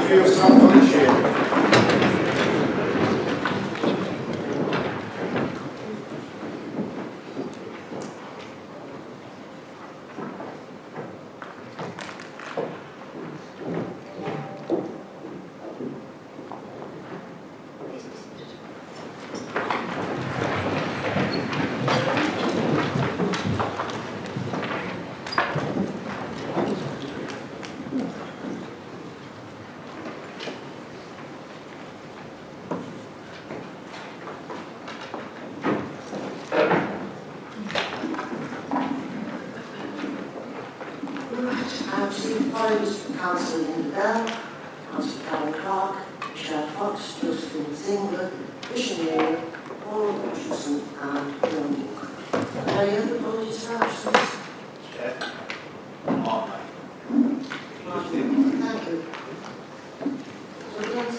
for yourself on the chair. Councillor Linda Bell, Councillor Karen Clark, Michelle Fox, Josephine Zingler, Bishop Mayor, Paul Richardson, and Bill Walker. Are there any other apologies for absence? Chair. Martin, thank you. So yes.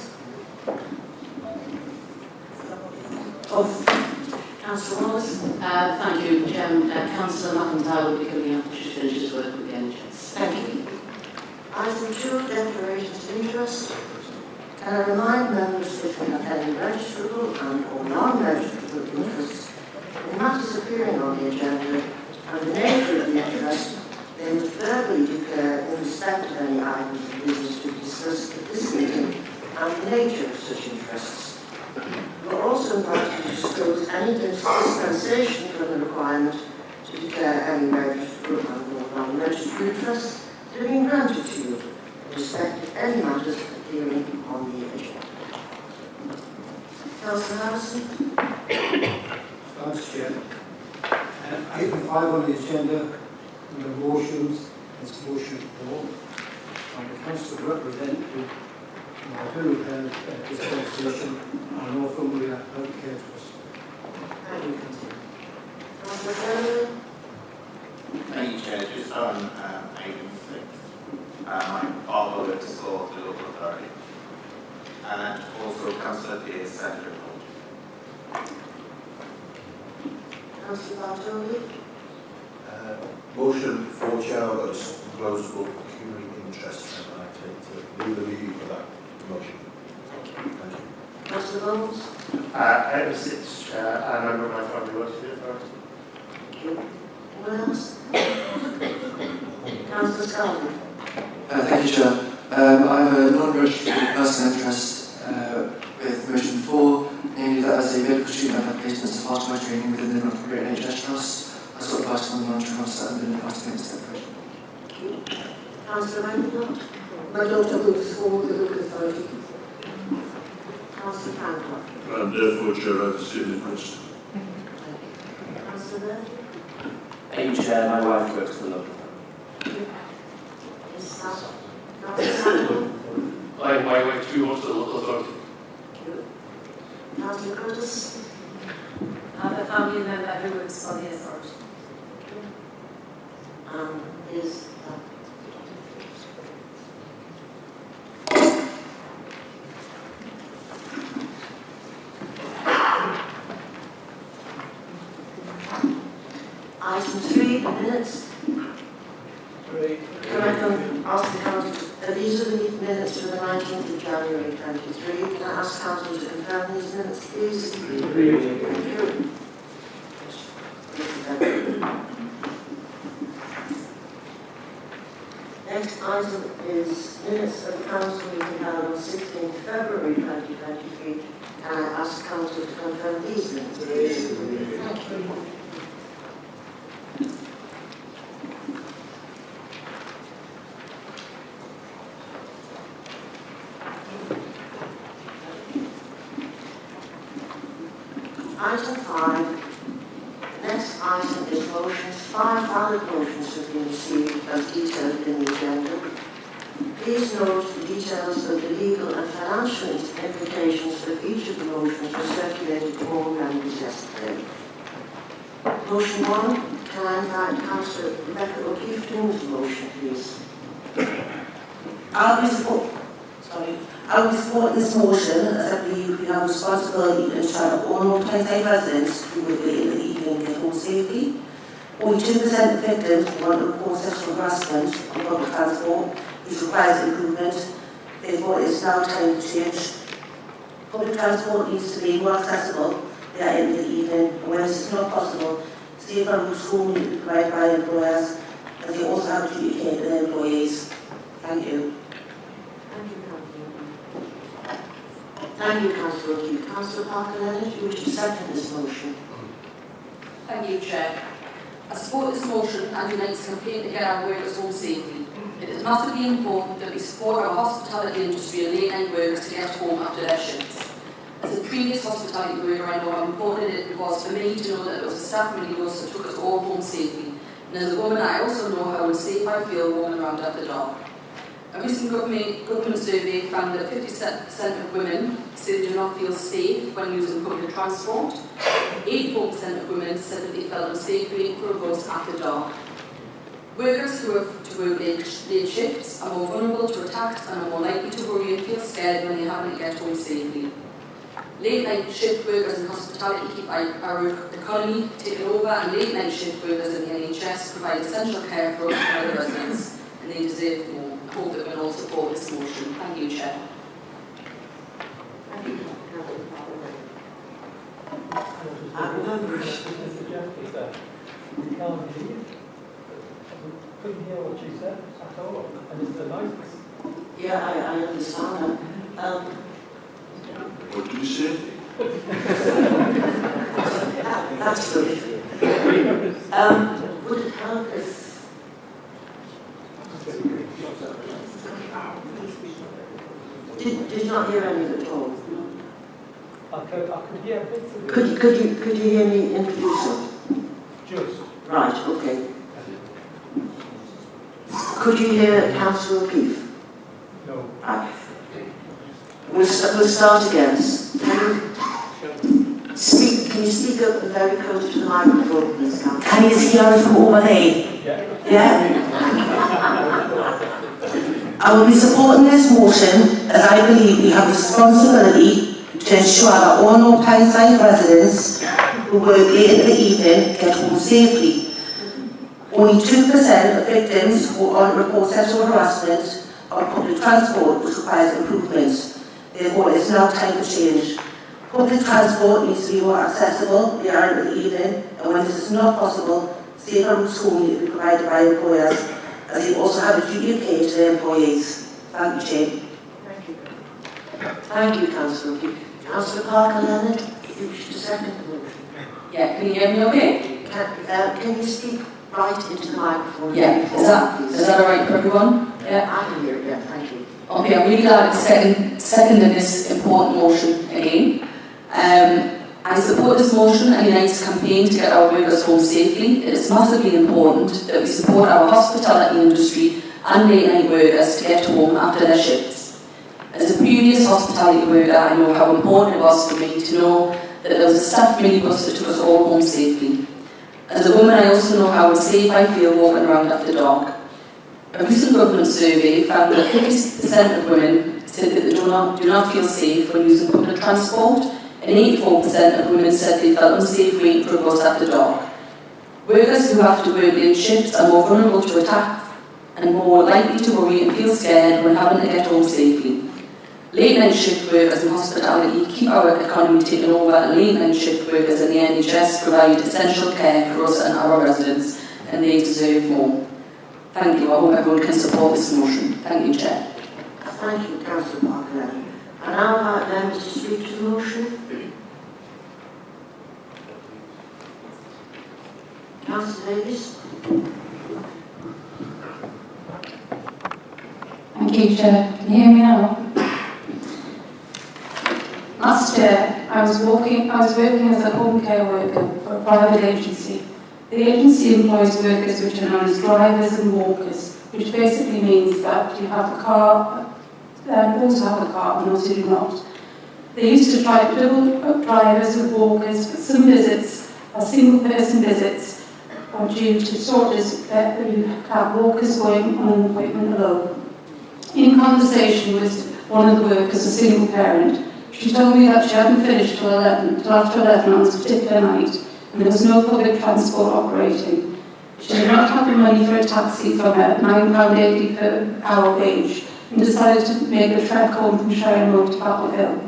Councillor Wallace. Thank you, Chairman. Councillor McIntyre will be coming up to finish his work with the NHS. Thank you. Item 2, declarations of interest. Can I remind members that we have any registrable and or non-registrable interests in matters appearing on the agenda and the nature of the interest, they must verbally declare in respect of any items of business to be discussed at this meeting and the nature of such interests. You are also invited to disclose any dispensation from the requirement to declare any registrable and or non-registrable interests that have been granted to you in respect of any matters appearing on the agenda. Councillor Harrison. Thanks, Chair. Item 5 on the agenda, under motions, is motion 4. And the Council representative, I do have dispensation and Northumbria Healthcare Trust. Thank you, Councillor. Councillor Fairley. Thank you, Chair. Just on item 6, I follow it to score the local authority. And also Councillor Pearce, Senator Holt. Councillor Bartoli. Motion for Chair, I've got a closed book, accumulating interest, and I take to leave the reading for that motion. Thank you. Councillor Bowles. Item 6, Chair. I remember my family works for the authority. Thank you. Anyone else? Councillor Scaldi. Thank you, Chair. I have a non-registered personal interest with motion 4, namely that as a medical treatment application as part of my training within the Northumbria NHS Trust, I sought advice from the monitoring officer and been advised against declaration. Thank you. Councillor Randall. My daughter works for the local authority. Councillor Francois. And therefore, Chair, I have the same interest. Councillor Murphy. Thank you, Chair. My wife works for the local authority. Yes, sir. Councillor Sandel. My wife too works for the local authority. Thank you. Councillor Curtis. I have a family member who works for the authority. Is item 3, the minutes. Can I ask the council, these are the minutes for the 19th of January 23. Can I ask council to confirm these minutes, please? Thank you. Next item is minutes of the council meeting held on 16th February 2023. Can I ask council to confirm these minutes, please? Thank you. Item 5. Next item is motions. 5 valid motions have been received as detailed in the agenda. Please note the details of the legal and financial implications of each of the motions were circulated to all members yesterday. Motion 1, can I invite Councillor Rebecca O'Keefe to move the motion, please? I will support this motion as I believe we have a responsibility to ensure that all multi-site residents who will be in the evening get home safely. Only 2% of victims want to report sexual harassment on public transport, which requires improvement. Therefore, it is now time to change. Public transport needs to be more accessible in the evening, and when this is not possible, safer routes home need to be provided by employers, as they also have to educate their employees. Thank you. Thank you, Councillor O'Keefe. Councillor Parker-Leonard, you wish to second this motion? Thank you, Chair. I support this motion and Unite's campaign to get our workers home safely. It is massively important that we support our hospitality industry and late-night workers to get home after their shifts. As a previous hospitality worker, I know how important it was for me to know that there was a staff minibus that took us all home safely. And as a woman, I also know how unsafe I feel roaming around after dark. A recent government survey found that 50% of women say they do not feel safe when using public transport. 84% of women said that they felt unsafe waiting for a bus after dark. Workers who have to work late shifts are more vulnerable to attacks and are more likely to worry and feel scared when they happen to get home safely. Late night shift workers in hospitality keep our economy taken over, and late night shift workers in the NHS provide essential care for us and other residents, and they deserve more. I hope that we'll all support this motion. Thank you, Chair. Thank you, Councillor We can't hear you. We couldn't hear what she said at all, and it's the noise. Yeah, I understand that. What do you say? That's good. Would it help if... Did you not hear any of it at all? I could hear bits of it. Could you hear me introduce them? Just. Right, okay. Could you hear Councillor O'Keefe? No. Right. We'll start again. Can you speak up and very close to the microphone, please, Councillor? Can you hear us from over there? Yeah. I will be supporting this motion as I believe we have a responsibility to ensure that all North Tyneside residents who work late in the evening get home safely. Only 2% of victims who report sexual harassment on public transport, which requires improvement. Therefore, it is now time to change. Public transport needs to be more accessible in the evening, and when this is not possible, safer routes home need to be provided by employers, as they also have a duty of care to their employees. Thank you, Chair. Thank you. Thank you, Councillor O'Keefe. Councillor Parker-Leonard, you wish to second the motion? Yeah, can you hear me okay? Can you speak right into the microphone? Yeah, is that all right for everyone? Yeah. I can hear it, yeah, thank you. Okay, I'm really glad to second this important motion again. I support this motion and Unite's campaign to get our workers home safely. It is massively important that we support our hospitality industry and late night workers to get home after their shifts. As a previous hospitality worker, I know how important it was for me to know that there was a staff minibus that took us all home safely. As a woman, I also know how unsafe I feel walking around after dark. A recent government survey found that 50% of women said that they do not feel safe when using public transport, and 84% of women said they felt unsafe waiting for a bus after dark. Workers who have to work late shifts are more vulnerable to attack and more likely to worry and feel scared when having to get home safely. Late night shift workers in hospitality keep our economy taken over, and late night shift workers in the NHS provide essential care for us and our residents, and they deserve more. Thank you. I hope everyone can support this motion. Thank you, Chair. Thank you, Councillor Parker-Leonard. And now I'd like members to speak to the motion. Councillor Davis. Thank you, Chair. Can you hear me now? Last year, I was working as a home care worker for a private agency. The agency employs workers which are known as drivers and walkers, which basically means that you have a car, those who have a car and those who do not. They used to try to double drivers with walkers, but some visits, single-person visits, are due to shortages that you have walkers going on an appointment alone. In conversation with one of the workers, a single parent, she told me that she hadn't finished till after 11 on this particular night, and there was no public transport operating. She did not have the money for a taxi from her £9.80 per hour wage and decided to make the trek home from Sharon Road to Battle Hill.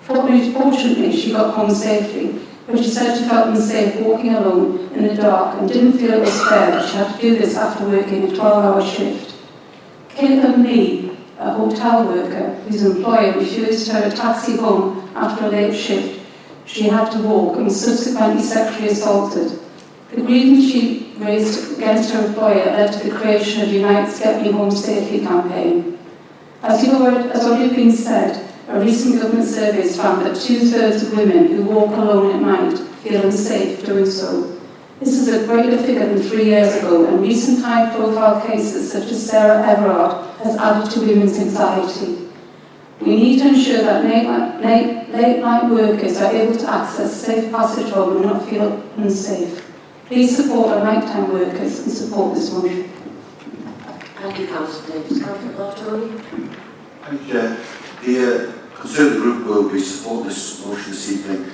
Fortunately, she got home safely, but she said she felt unsafe walking alone in the dark and didn't feel it was fair that she had to do this after working a 12-hour shift. Caitlin Lee, a hotel worker whose employer refused her a taxi home after a late shift, she had to walk and was subsequently sexually assaulted. The grievance she raised against her employer led to the creation of Unite's Get Me Home Safely campaign. As already been said, a recent government survey has found that 2/3 of women who walk alone at night feel unsafe doing so. This is a greater figure than 3 years ago, and recent high-profile cases such as Sarah Everard has added to women's anxiety. We need to ensure that late-night workers are able to access safe passage home and not feel unsafe. Please support our nighttime workers and support this motion. Thank you, Councillor Davis. Councillor Bartoli? Thank you, Chair. The Conservative Group will be supporting this motion this evening.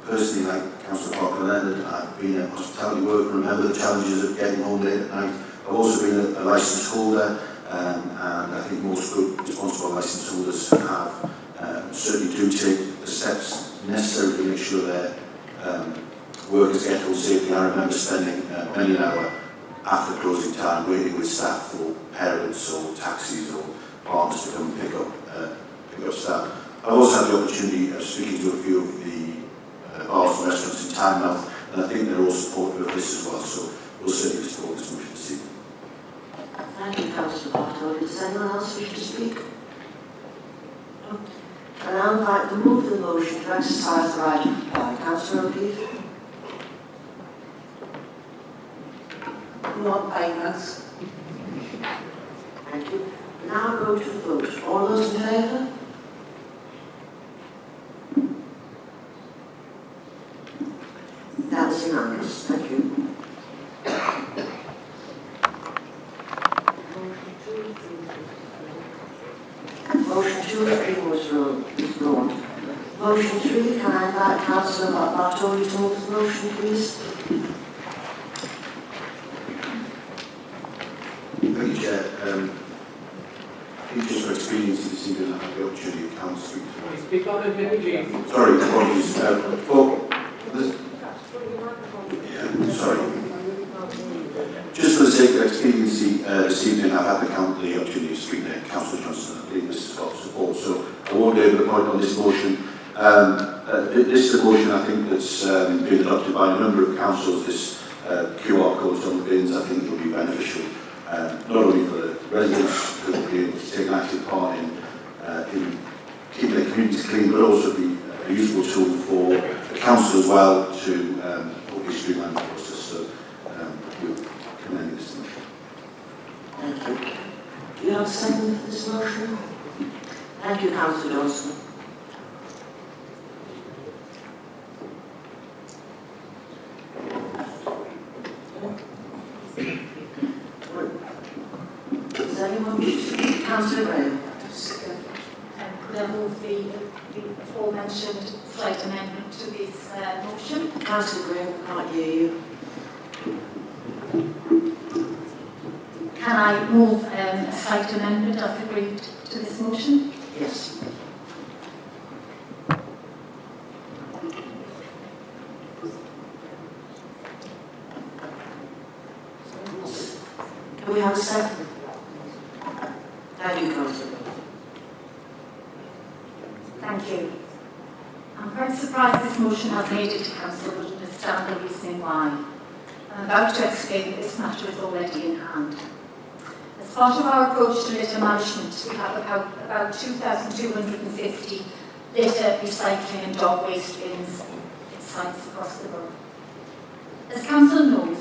Personally, like Councillor Parker Leonard, I've been a hospitality worker and remember the challenges of getting home late at night. I've also been a licence holder, and I think most good responsible licence holders certainly do take the steps necessary to make sure their workers get home safely. I remember spending many an hour after closing time waiting with staff for parents or taxis or partners to come and pick up staff. I've also had the opportunity of speaking to a few of the bars and restaurants in Tynemouth, and I think they're all supportive of this as well, so we'll certainly support this motion this evening. Thank you, Councillor Bartoli. Does anyone else wish to speak? No. I now invite the move of the motion to exercise the right of reply. Councillor O'Keefe? Non-finance. Thank you. We now go to the vote. All those in favour? That is unanimous. Thank you. Motion 2 has been withdrawn. Motion 3, can I invite Councillor Bartoli to move the motion, please? Thank you, Chair. I think just for experience this evening, I have the opportunity of Council to Speak on it, please. Sorry, apologies. Sorry. Just for the sake of expediency, this evening I've had the opportunity of speaking to Councillor Johnson and I believe Mrs. Scott's support, so I won't be able to point on this motion. This is a motion I think that's been adopted by a number of councils. This QR codes on the bins I think will be beneficial, not only for the residents who will be able to take an active part in keeping their communities clean, but also be a useful tool for the council as well to hopefully streamline the process. So we'll commend this motion. Thank you. Do you have a second for this motion? Thank you, Councillor Johnson. Does anyone wish to speak? Councillor Graham. Could I move the aforementioned slight amendment to this motion? Councillor Graham, can't hear you. Can I move a slight amendment as agreed to this motion? Yes. Can we have a second? Thank you, Councillor. Thank you. I'm quite surprised this motion has made it to Council, but understand the reasoning why. I'm about to explain that this matter is already in hand. As part of our approach to litter management, we have about 2,250 litter, recycling and dog waste bins in sites across the borough. As Council knows,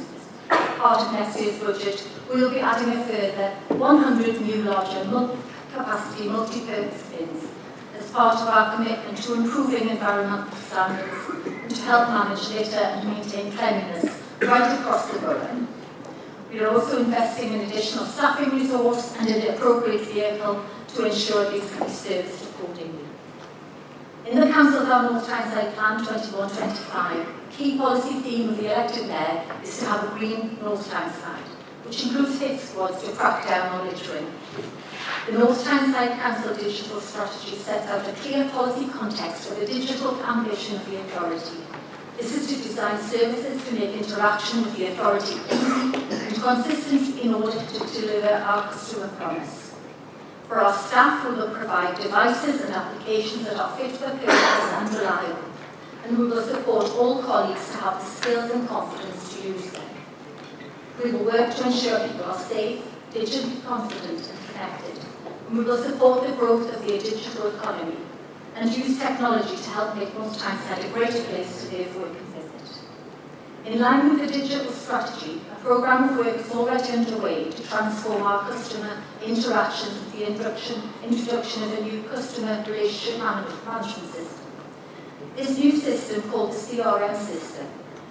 as part of next year's budget, we will be adding a further 100 new larger capacity multi-purpose bins as part of our commitment to improving environmental standards and to help manage litter and maintain cleanliness right across the borough. We are also investing in additional staffing resource and an appropriate vehicle to ensure these can be serviced accordingly. In the Council's North Tyneside Plan 21-25, key policy theme of the elected mayor is to have a green North Tyneside, which includes hit squads to crack down on littering. The North Tyneside Council Digital Strategy sets out a clear policy context for the digital ambition of the authority. This is to design services to make interaction with the authority easy and consistent in order to deliver our customer promise. For our staff, we will provide devices and applications that are fit for purpose and reliable, and we will support all colleagues to have the skills and confidence to use them. We will work to ensure people are safe, digitally confident and connected, and we will support the growth of the digital economy and use technology to help make North Tyneside a greater place to live, work and visit. In line with the digital strategy, a programme of work is already underway to transform our customer interactions with the introduction of a new customer relationship management system. This new system, called the CRM system,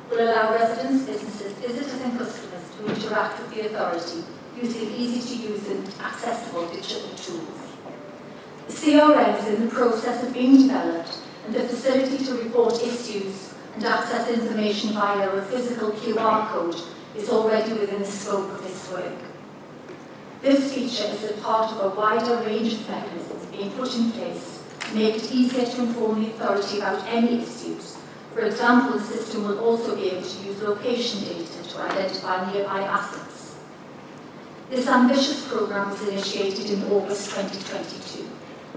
will allow residents, businesses, visitors and customers to interact with the authority using easy-to-use and accessible digital tools. The CRM is in the process of being developed, and the facility to report issues and access information via a physical QR code is already within the scope of this work. This feature is a part of a wider range of mechanisms being put in place to make it easier to inform the authority about any issues. For example, the system will also be able to use location data to identify nearby assets. This ambitious programme was initiated in August 2022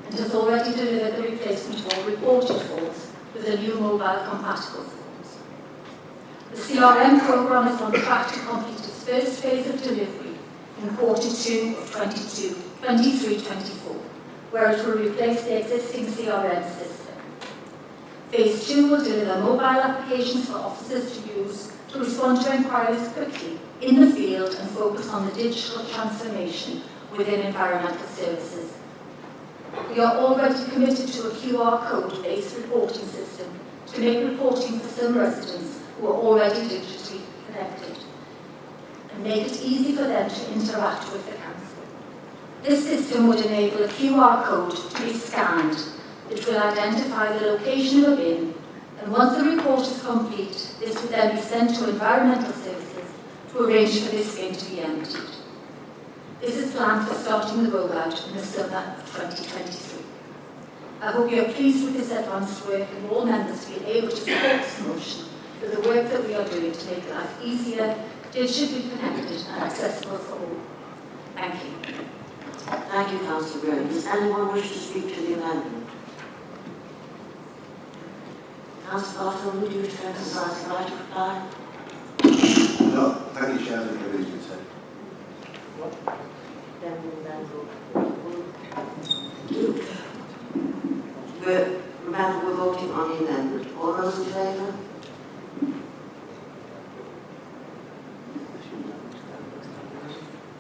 and has already delivered the replacement of all reported forms with the new mobile-compatible forms. The CRM programme is on track to complete its first phase of delivery in Q2 of 23-24, where it will replace the existing CRM system. Phase 2 will deliver mobile applications for officers to use to respond to inquiries quickly in the field and focus on the digital transformation within environmental services. We are already committed to a QR code-based reporting system to make reporting for some residents who are already digitally connected and make it easy for them to interact with the council. This system would enable a QR code to be scanned, which will identify the location of a bin, and once the report is complete, this would then be sent to environmental services to arrange for this bin to be emptied. This is planned for starting the rollout in the summer of 2023. I hope you are pleased with this advanced work and all members feel able to support this motion for the work that we are doing to make life easier, digitally connected and accessible for all. Thank you. Thank you, Councillor Graham. Does anyone wish to speak to the amendment? Councillor Barton, would you wish to exercise the right to reply? No, thank you, Chairman, for everything you said. Remember, we're voting on the amendment. All those in favour?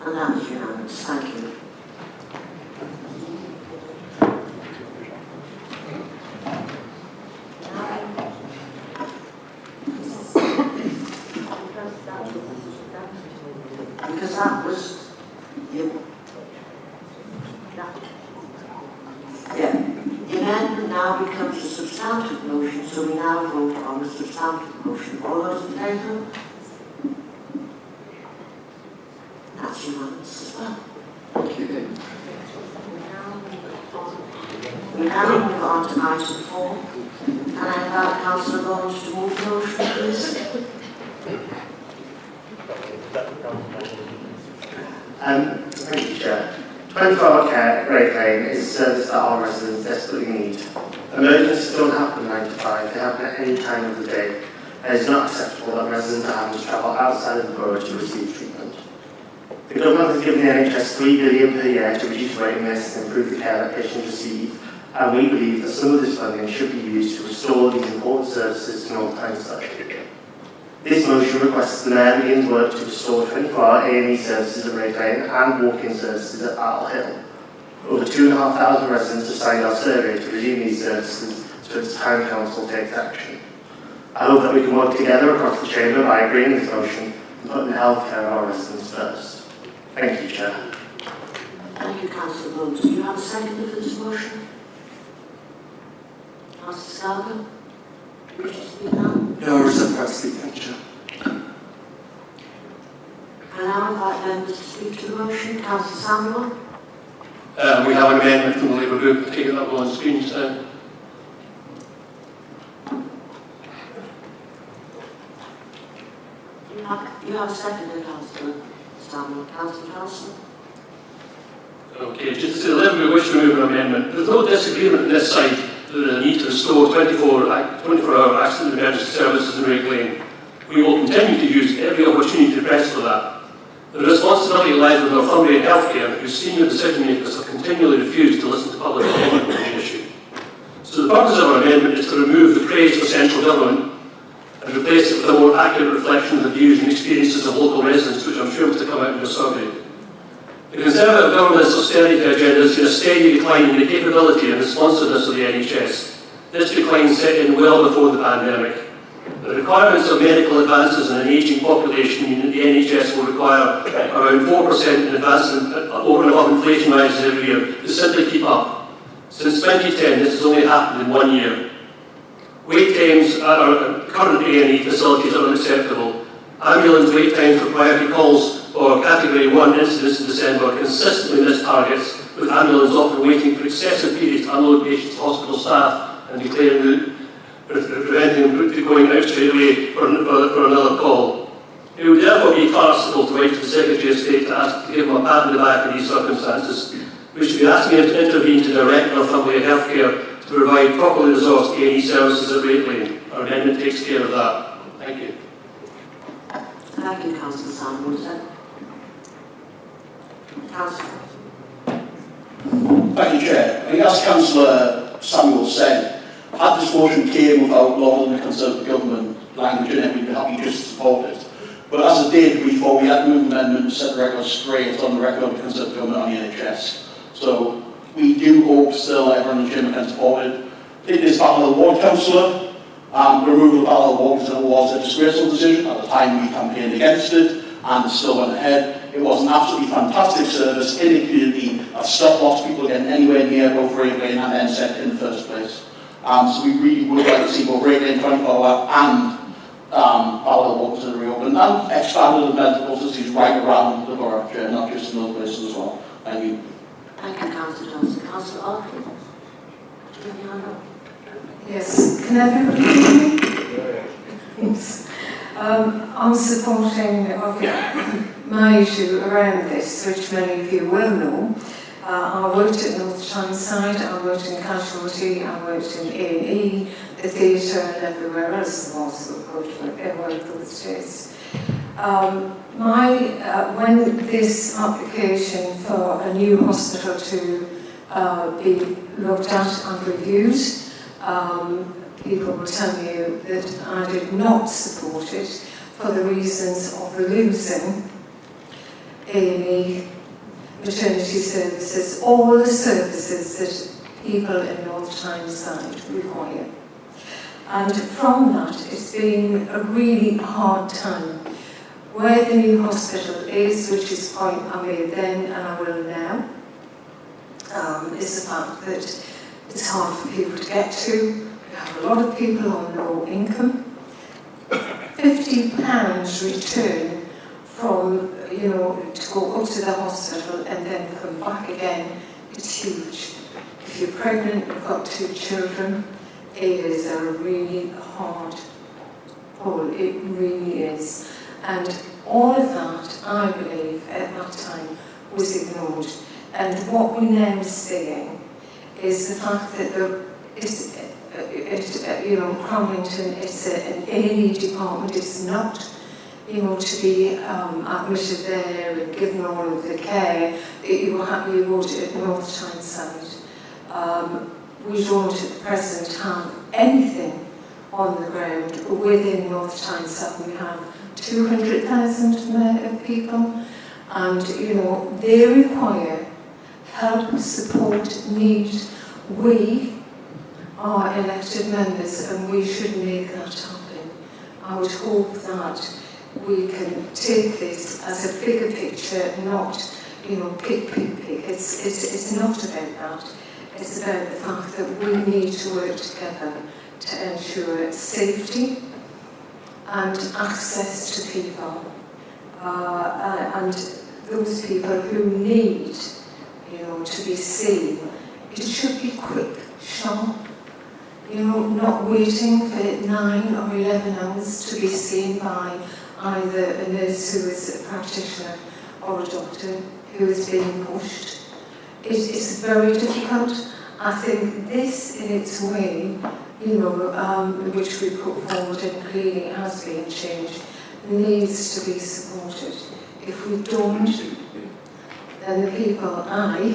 And that is unanimous. Thank you. Because that was, the amendment now becomes a substantive motion, so we now vote on the substantive motion. All those in favour? That's unanimous as well. Thank you. We now move on to item 4. Can I invite Councillor Lawrence to move the motion, please? Thank you, Chair. 24-hour care at Great Lane is a service that our residents desperately need. Emergencies don't happen 9 to 5, they happen at any time of the day, and it's not acceptable that residents are having to travel outside of the borough to receive treatment. The government has given the NHS £3 billion per year to reduce waiting lists and improve the care that patients receive, and we believe that some of this funding should be used to restore these important services to North Tyneside. This motion requests the Mayor begins work to restore 24-hour A&E services at Great Lane and walk-in services at Battle Hill. Over 2,500 residents have signed our survey to resume these services, so it's time Council takes action. I hope that we can work together across the Chamber by agreeing this motion and putting the healthcare of our residents first. Thank you, Chair. Thank you, Councillor Rhodes. Do you have a second for this motion? Councillor Scalvin? Do you wish to speak now? No, I reserve right to speak, thank you, Chair. I now invite members to speak to the motion. Councillor Samuel? We have an amendment from the Labour Group. I'll take it up on screen just now. You have seconded, Councillor Stanley. Councillor Johnson. Okay, just to say, the Labour Group wish to move an amendment. There's no disagreement on this side that the need to restore 24-hour accident emergency services in Rake Lane. We will continue to use every opportunity to press for that. The responsibility lies with Northumbrian Healthcare, whose senior decision makers have continually refused to listen to public opinion on the issue. So the purpose of our amendment is to remove the praise for central government and replace it with a more accurate reflection of the views and experiences of local residents, which I'm sure was to come out in your survey. The Conservative government's austerity agenda has seen a steady decline in the capability and responsiveness of the NHS. This decline set in well before the pandemic. The requirements of medical advances in an ageing population mean that the NHS will require around 4% in advancement over and above inflation rises every year to simply keep up. Since 2010, this has only happened in 1 year. Wait times at our current A&E facilities are unacceptable. Ambulance wait times for priority calls for Category 1 incidents in December consistently miss targets, with ambulance often waiting for excessive periods to unload patients to hospital staff and declaring preventing them from going out straight away for another call. It would therefore be farcical to write to the Secretary of State to ask to give him a pat on the back in these circumstances. We should be asking him to intervene to direct Northumbria Healthcare to provide properly resourced A&E services at Rake Lane. Our amendment takes care of that. Thank you. Thank you, Councillor Sanders. Councillor. Thank you, Chair. I think as Councillor Samuel said, had this motion came without law and the Conservative government language in it, we'd be happy just to support it. But as it did, we thought we had to move the amendment to set the record straight on the record of the Conservative government on the NHS. So we do hope still everyone in the chamber can support it. It is Battle of the Ward, Councillor. The removal of Battle of the Ward was a disgraceful decision. At the time we campaigned against it and it still went ahead. It was an absolutely fantastic service in the community that stopped lots of people getting anywhere near both Rake Lane and NSEC in the first place. So we really would like to see both Rake Lane 24-hour and Battle of the Ward reopened and expanded the medical facilities right around the borough, not just in other places as well. Thank you. Thank you, Councillor Johnson. Councillor Alford. Do you have your hand up? Yes, can everybody hear me? Yes. I'm supporting my issue around this, which many of you will know. I worked at North Tyneside, I worked in Casualty, I worked in A&E, the theatre and everywhere else there was that could work for the states. When this application for a new hospital to be looked at and reviewed, people will tell you that I did not support it for the reasons of losing A&E, maternity services, all the services that people in North Tyneside require. And from that, it's been a really hard time. Where the new hospital is, which is a point I made then and I will now, is the fact that it's hard for people to get to. We have a lot of people on low income. £50 return from, to go up to the hospital and then come back again, it's huge. If you're pregnant, you've got 2 children, it is a really hard pull, it really is. And all of that, I believe, at that time, was ignored. And what we're now seeing is the fact that Cromlington is an A&E department. It's not, to be admitted there and given all of the care that you would at North Tyneside. We don't at the present have anything on the ground within North Tyneside. We have 200,000 people, and they require help, support, need. We are elected members, and we should make that happen. I would hope that we can take this as a bigger picture, not pick. It's not about that. It's about the fact that we need to work together to ensure safety and access to people, and those people who need to be seen, it should be quick, sharp, not waiting for 9 or 11 hours to be seen by either a nurse who is a practitioner or a doctor who is being pushed. It is very difficult. I think this in its way, which we put forward and clearly has been changed, needs to be supported. If we don't, then the people, I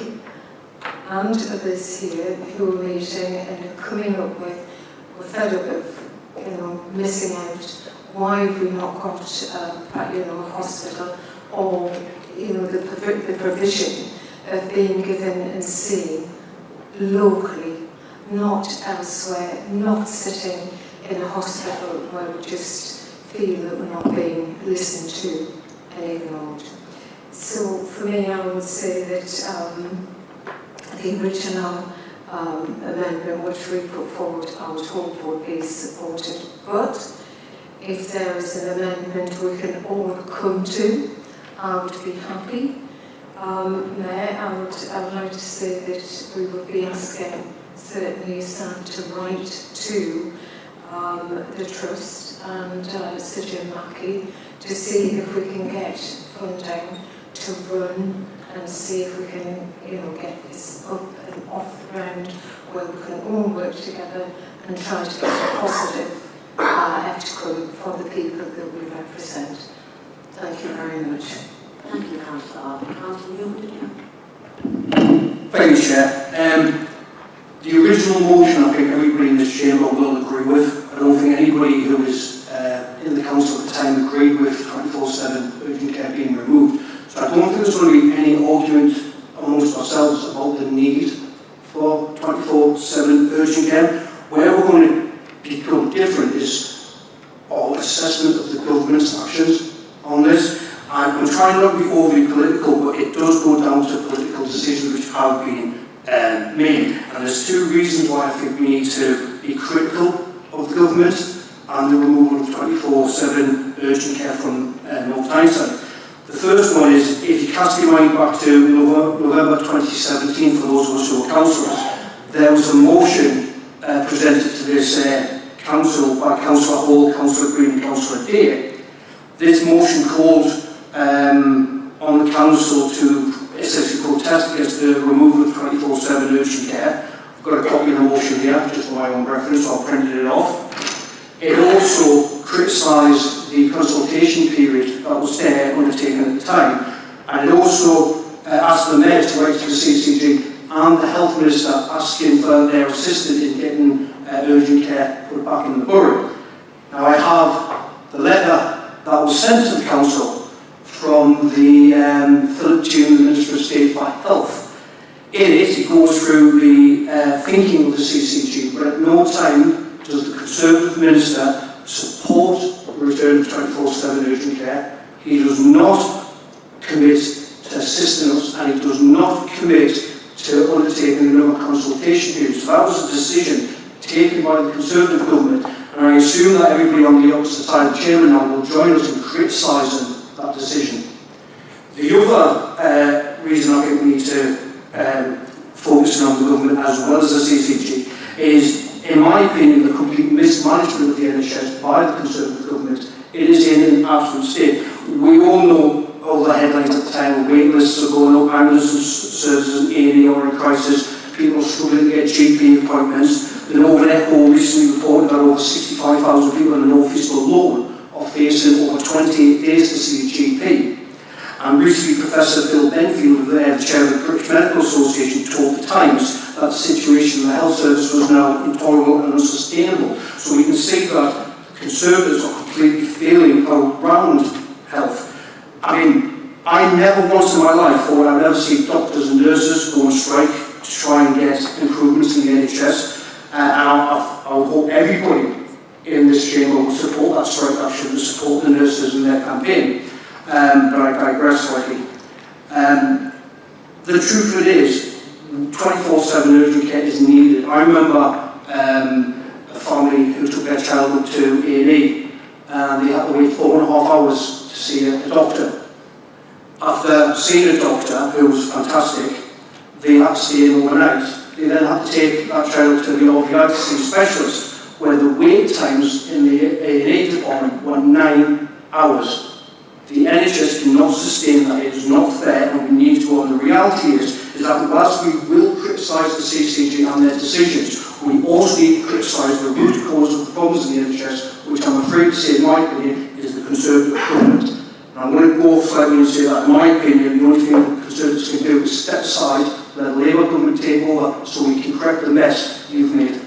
and others here who are meeting and are coming up with, we're fed up of, missing out. Why have we not got, a hospital or, the provision of being given and seen locally, not elsewhere, not sitting in a hospital where we just feel that we're not being listened to and ignored. So for me, I would say that the original amendment which we put forward, I would hope would be supported. But if there is an amendment we can all come to, I would be happy. Mayor, I would like to say that we would be asking certainly staff to write to the Trust and Sir Jim Mackey to see if we can get funding to run and see if we can, get this up and off the ground where we can all work together and try to get a positive outcome for the people that we represent. Thank you very much. Thank you, Councillor Arden. Councillor Newman. Thank you, Chair. The original motion, I think everybody in this chamber will agree with. I don't think anybody who was in the council at the time agreed with 24/7 urgent care being removed. So I don't think there's going to be any argument amongst ourselves about the need for 24/7 urgent care. Where we're going to become different is our assessment of the government's actions on this. I'm trying not to be overly political, but it does go down to political decisions which have been made. And there's two reasons why I think we need to be critical of the government and the removal of 24/7 urgent care from North Tyneside. The first one is, if you cast your mind back to November 2017, for those of us who are councillors, there was a motion presented to this council by Councillor Hall, Councillor Green and Councillor Day. This motion called on the council to essentially protest against the removal of 24/7 urgent care. I've got a copy of the motion here, just for my own reference, so I've printed it off. It also criticised the consultation period that was undertaken at the time, and it also asked the Mayor to write to the CCG and the Health Minister asking for their assistance in getting urgent care put back in the borough. Now I have the letter that was sent to the council from the Philip June Minister of State for Health. In it goes through the thinking of the CCG, but at no time does the Conservative Minister support the return of 24/7 urgent care. He does not commit to assisting us, and he does not commit to undertaking another consultation period. So that was a decision taken by the Conservative government, and I assume that everybody on the opposite side of the chamber now will join us in criticising that decision. The other reason I think we need to focus on the government as well as the CCG is, in my opinion, the complete mismanagement of the NHS by the Conservative government. It is in an absolute state. We all know all the headlines at the time: wait lists are going up, ambulance services in A&E are in crisis, people are struggling to get GP appointments. The Northern Echo recently reported that over 65,000 people in the North East alone are facing over 28 days to see a GP. And recently, Professor Phil Benfield, the chair of the British Medical Association, told the Times that the situation in the health service was now intolerable and unsustainable. So we can see that Conservatives are completely failing around health. I mean, I never once in my life thought I'd ever see doctors and nurses go on strike to try and get improvements in the NHS. And I would hope everybody in this chamber would support that strike action and support the nurses in their campaign. But I digress slightly. The truth of it is, 24/7 urgent care is needed. I remember a family who took their child to A&E, and they had to wait 4.5 hours to see a doctor. After seeing a doctor who was fantastic, they had to stay in overnight. They then had to take that child to the OVI specialist, where the wait times in the A&E department were 9 hours. The NHS cannot sustain that. It is not fair, and we need to go on. The reality is that whilst we will criticise the CCG and their decisions, we also need to criticise the root cause of the problems in the NHS, which I'm afraid to say, in my opinion, is the Conservative government. And I'm going to go slightly and say that, in my opinion, the only thing the Conservatives can do is step aside, let the Labour government take over, so we can correct the mess you've made.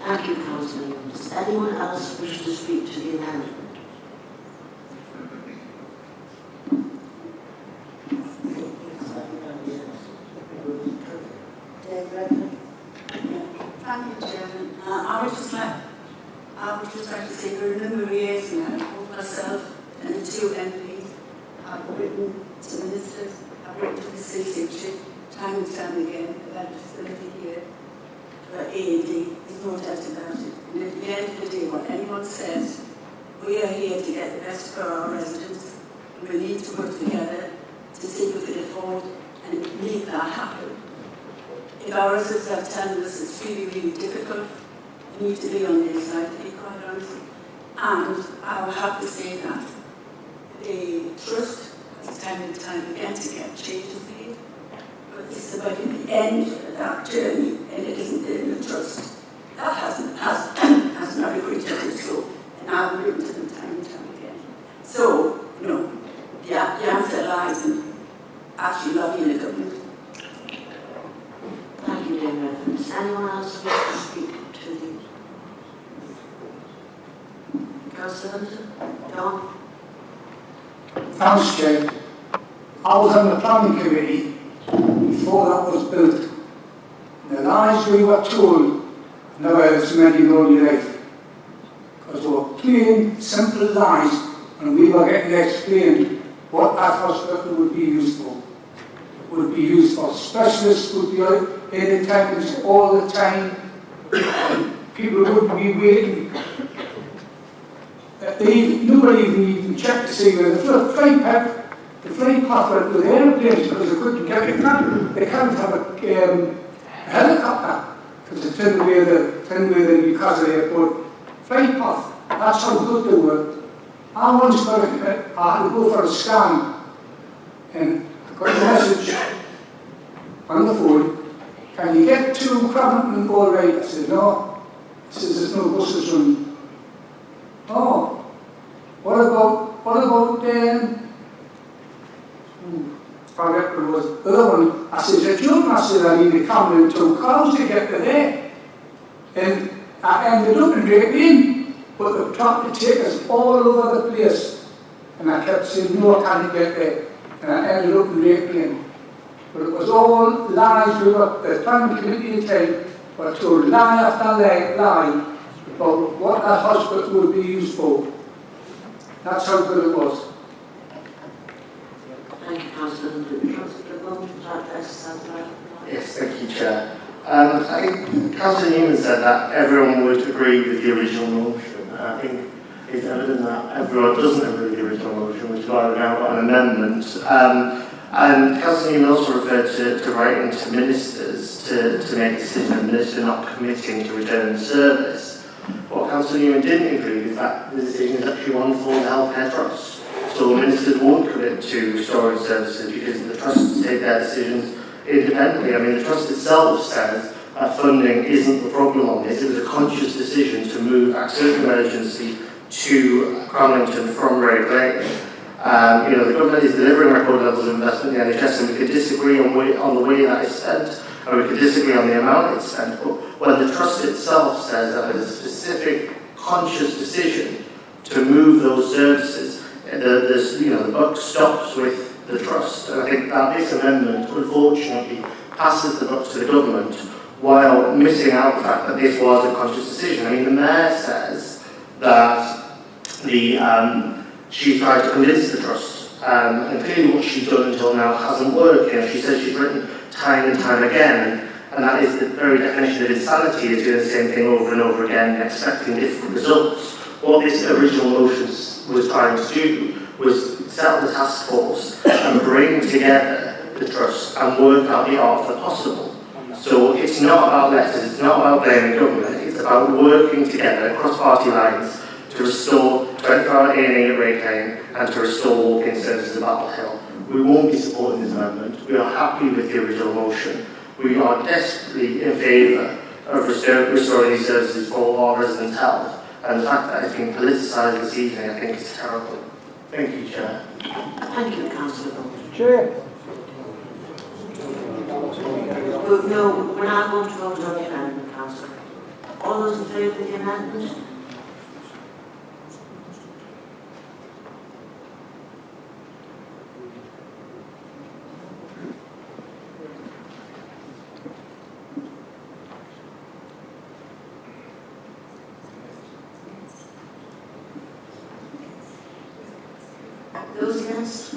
Thank you, Councillor. Does anyone else wish to speak to the amendment? Thank you, Chairman. I would just like to say for a number of years now, both myself and the two MPs have written to ministers, have written to the CCG, time and time again, about the facility here for AED. There's no doubt about it. And at the end of the day, what anyone says, we are here to get the best for our residents, and we need to work together to see if we can afford and make that happen. If our residents are telling us it's really, really difficult, we need to be on their side, to be quite honest. And I will have to say that the trust has time and time again to get changes made, but it's about the end of that journey, and it isn't in the trust. That has not agreed to do so, and I've written to them time and time again. So, the answer lies in actually lobbying the government. Thank you, dear Reverend. Does anyone else wish to speak to the Councillor Hunter? John? Thanks, Chair. I was on the planning committee before that was built. The lies we were told never cemented all your life. Because they were plain, simple lies, and we were getting explained what that hospital would be used for. It would be used for specialists, would be in attendance all the time. People wouldn't be waiting. Nobody even checked to see where the flight path went with airplanes because they couldn't get it. They can't have a helicopter because it's in the Newcastle Airport flight path. That's how good they were. I once I had to go for a scan, and I got a message on the phone, can you get to Crampton all right? I said, no. He says, there's no buses running. Oh, what about forget what it was, the other one. I said, at your I said, I need to come in 2 cars to get to there. And I ended up in Great Lane, but they tried to take us all over the place. And I kept saying, no, I can't get there. And I ended up in Great Lane. But it was all lies. We were, the planning committee time, were told lie after lie about what that hospital would be used for. That's how good it was. Thank you, Councillor. Councillor Bond, would that best Yes, thank you, Chair. I think Councillor Newman said that everyone would agree with the original motion. And I think it's evident that everyone doesn't agree with the original motion, which is why we've now got an amendment. And Councillor Newman also referred to writing to ministers to make a decision, and the minister not committing to return the service. What Councillor Newman didn't agree with that the decision is actually one for the healthcare trust. So ministers won't commit to restoring services because the trusts take their decisions independently. I mean, the trust itself says that funding isn't the problem on this. It was a conscious decision to move accident emergency to Cramlington from Ray Lane. The government is delivering record levels of investment in the NHS, and we could disagree on the way that is spent, and we could disagree on the amount it's spent. But when the trust itself says that it's a specific, conscious decision to move those services, the buck stops with the trust. And I think that this amendment, unfortunately, passes the buck to the government while missing out the fact that this was a conscious decision. I mean, the Mayor says that she tried to convince the trust, and clearly what she's done until now hasn't worked. She says she's written time and time again, and that is the very definition of insanity, is doing the same thing over and over again and expecting different results. What this original motion was trying to do was set up the task force and bring together the trust and work out the art of the possible. So it's not about letters, it's not about blaming government, it's about working together across party lines to restore 24-hour A&E at Rake Lane and to restore walk-in services at Battle Hill. We won't be supporting this amendment. We are happy with the original motion. We are desperately in favour of restoring these services for our residents' health. And the fact that it's been politicised this evening, I think, is terrible. Thank you, Chair. Thank you, Councillor Gold. Chair. No, we're not going to vote on the amendment, Councillor. All those in favour of the amendment? Those against?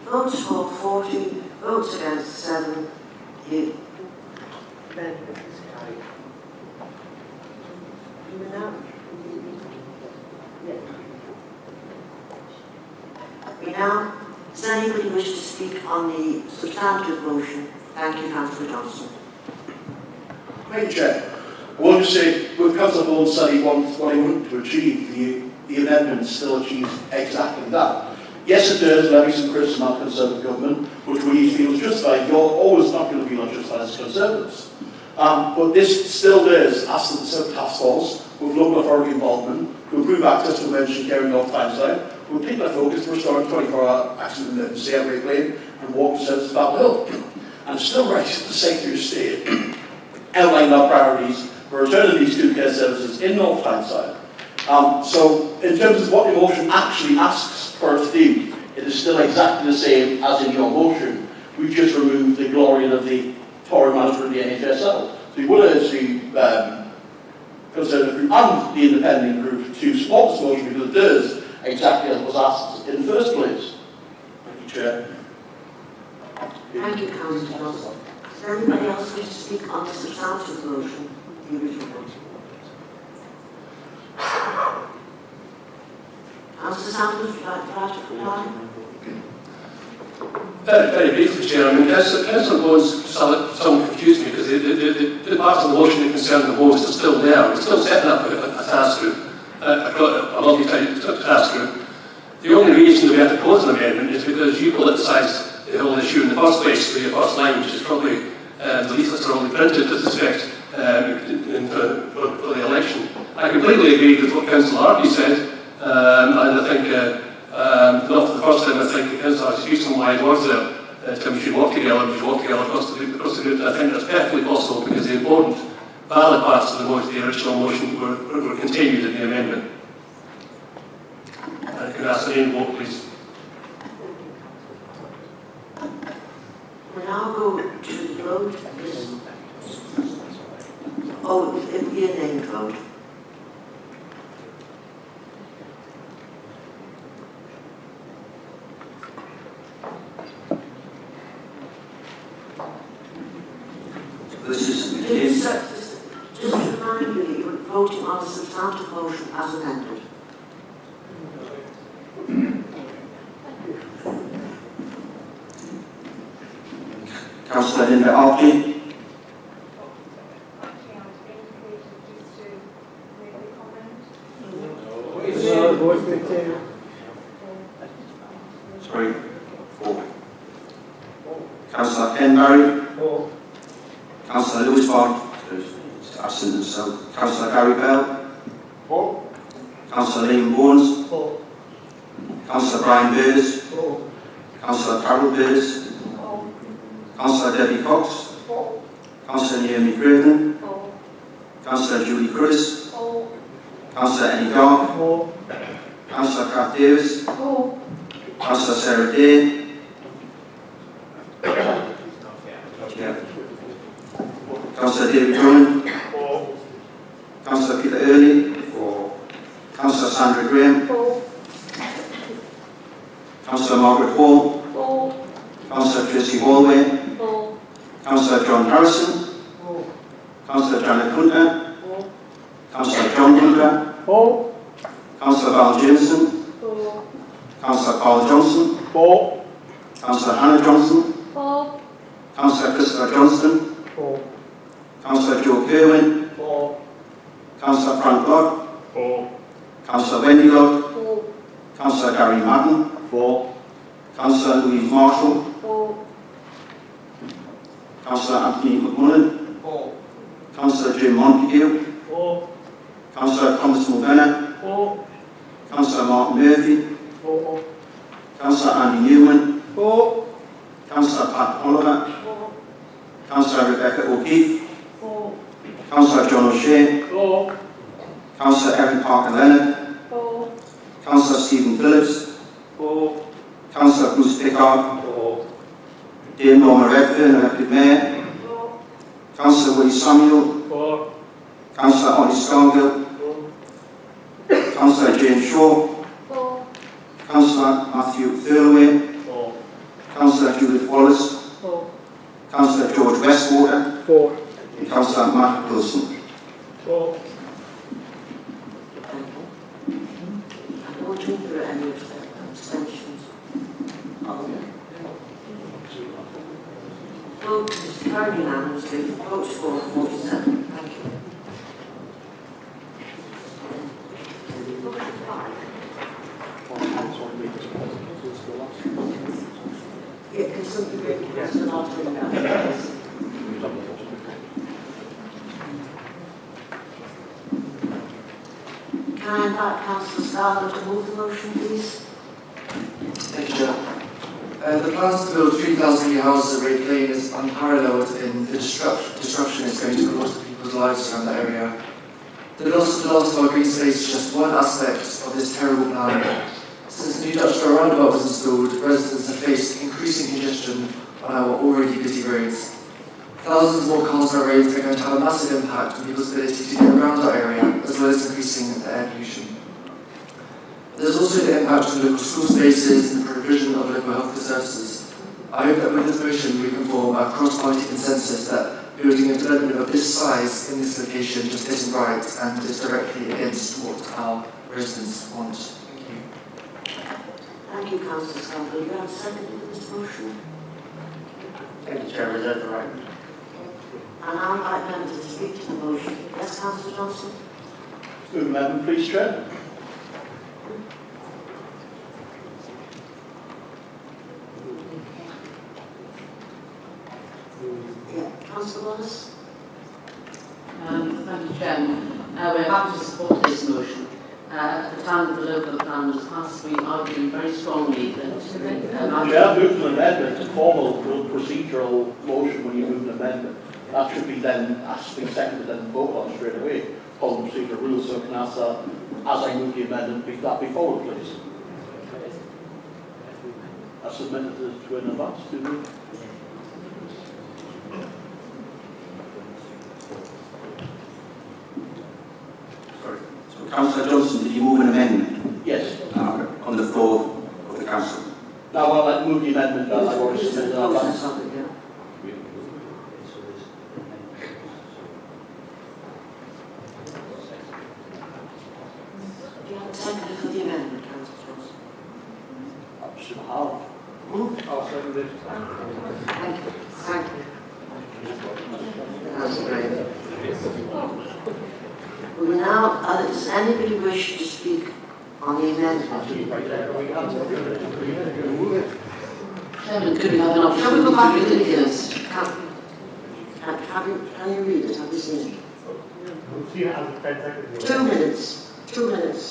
Votes for 40, votes against 7. You. Now, does anybody wish to speak on the substantive motion? Thank you, Councillor Johnson. Great, Chair. I want to say, with Councillor Bourne said he wants what he wanted to achieve, the amendment still achieves exactly that. Yes, it does levy some criticism on Conservative government, which we feel is justified. You're always not going to feel unjustified as Conservatives. But this still does ask the Conservative task force, with local authority involvement, to improve access to emergency care in North Tyneside. We'll take that focus to restoring 24-hour accident emergency at Rake Lane and walking services at Battle Hill. And it's still right to the Secretary of State outline our priorities for returning these two care services in North Tyneside. So, in terms of what the motion actually asks for us to do, it is still exactly the same as in your motion. We've just removed the glory of the Tory management of the NHSL. So we would urge the Conservative group and the Independent group to support this motion because it does exactly as was asked in the first place. Thank you, Chair. Thank you, Councillor Johnson. Does anybody else wish to speak on the substantive motion, the original motion? Councillor Sanders, would you like to reply? Very briefly, Chair. I mean, Councillor Bones somewhat confused me because the part of the motion that concerned the most is still there. We're still setting up a task group, a multi-task group. The only reason that we have to propose an amendment is because you politicised the whole issue in the first place with your first line, which is probably the leaflets are only printed to suspect for the election. I completely agree with what Councillor Harvey said, and I think not for the first time, I think the Councillor has used some wide words there. We should work together across the group. And I think that's perfectly possible because the important valid parts of the original motion were continued in the amendment. Can I ask a name vote, please? We now go to the vote. Oh, it will be a name vote. This is Just to remind you that you're voting on the substantive motion as amended. Councillor Linda Archie. Sorry. 4. Councillor Ken Barry. 4. Councillor Lewis Bond, who's absent himself. Councillor Gary Bell. 4. Councillor Liam Bournes. 4. Councillor Brian Beers. 4. Councillor Carol Beers. 4. Councillor Debbie Cox. 4. Councillor Naomi Craven. 4. Councillor Julie Chris. 4. Councillor Eddie Dark. 4. Councillor Kath Davis. 4. Councillor Sarah Day. Councillor David Drummond. 4. Councillor Peter Early. 4. Councillor Sandra Graham. 4. Councillor Margaret Hall. 4. Councillor Kirsty Hallway. Councillor John Harrison. Councillor Janet Hunter. Councillor John Hunter. Councillor Val Jameson. Councillor Paul Johnson. Councillor Hannah Johnson. Councillor Christopher Johnston. Councillor Joe Kerwin. Councillor Frank Lott. Councillor Wendy Lott. Councillor Gary Madden. Councillor Louise Marshall. Councillor Anthony McMullen. Councillor Jim Montague. Councillor Thomas Mulvenna. Councillor Martin Murphy. Councillor Andy Newman. Councillor Pat Oliver. Councillor Rebecca O'Keefe. Councillor John O'Shea. Councillor Erin Parker Leonard. Councillor Stephen Phillips. Councillor Bruce Pickard. Dame Norma Redfern, elected Mayor. Councillor Willie Samuel. Councillor Ollie Scargill. Councillor Jane Shaw. Councillor Matthew Thurloway. Councillor Judith Wallace. Councillor George Westwater. And Councillor Matt Wilson. Voting for any abstentions. Vote is carried unanimously. Vote for 47. Thank you. Yeah, can somebody read the rest of the last one down? Can I invite Councillor Scarlett to move the motion, please? Thank you, Chair. The plans to build 3,000 new houses at Ray Lane is unparalleled in the disruption it's going to cause to people's lives around that area. The loss of our green space is just one aspect of this terrible plan. Since the new Dutch Door roundabout was installed, residents have faced increasing congestion on our already busy roads. Thousands more cars on our roads are going to have a massive impact on people's ability to get around our area, as well as increasing the air pollution. There's also the impact on local school spaces and the provision of local healthcare services. I hope that with this motion we can form a cross-party consensus that building a development of this size in this location just isn't right and is directly against what our residents want. Thank you. Thank you, Councillor Scarlett. Do you have a second to this motion? Thank you, Chair. Reserve the right. And I invite members to speak to the motion. Yes, Councillor Johnson? Move amendment, please, Chair. Yeah, Councillor Wallace? Thank you, Chairman. We're happy to support this motion. At the time that the local plan was passed, we argued very strongly that... Chair, move an amendment, a formal procedural motion when you move an amendment. That should be then asked to be seconded and voted on straight away. Follow the procedural rules, so can I ask as I move the amendment, that be followed, please? I submitted it to in advance, do we? Councillor Johnson, did you move an amendment? Yes. On the floor of the council? Now I'll move the amendment that I've already submitted in advance. Do you have a second for the amendment, Councillor Johnson? I'll second it. Thank you. Thank you. That's great. We will now, does anybody wish to speak on the amendment? Chairman, could we have an option? Shall we go back to the years? Can you read it? Have you seen it? 2 minutes. 2 minutes.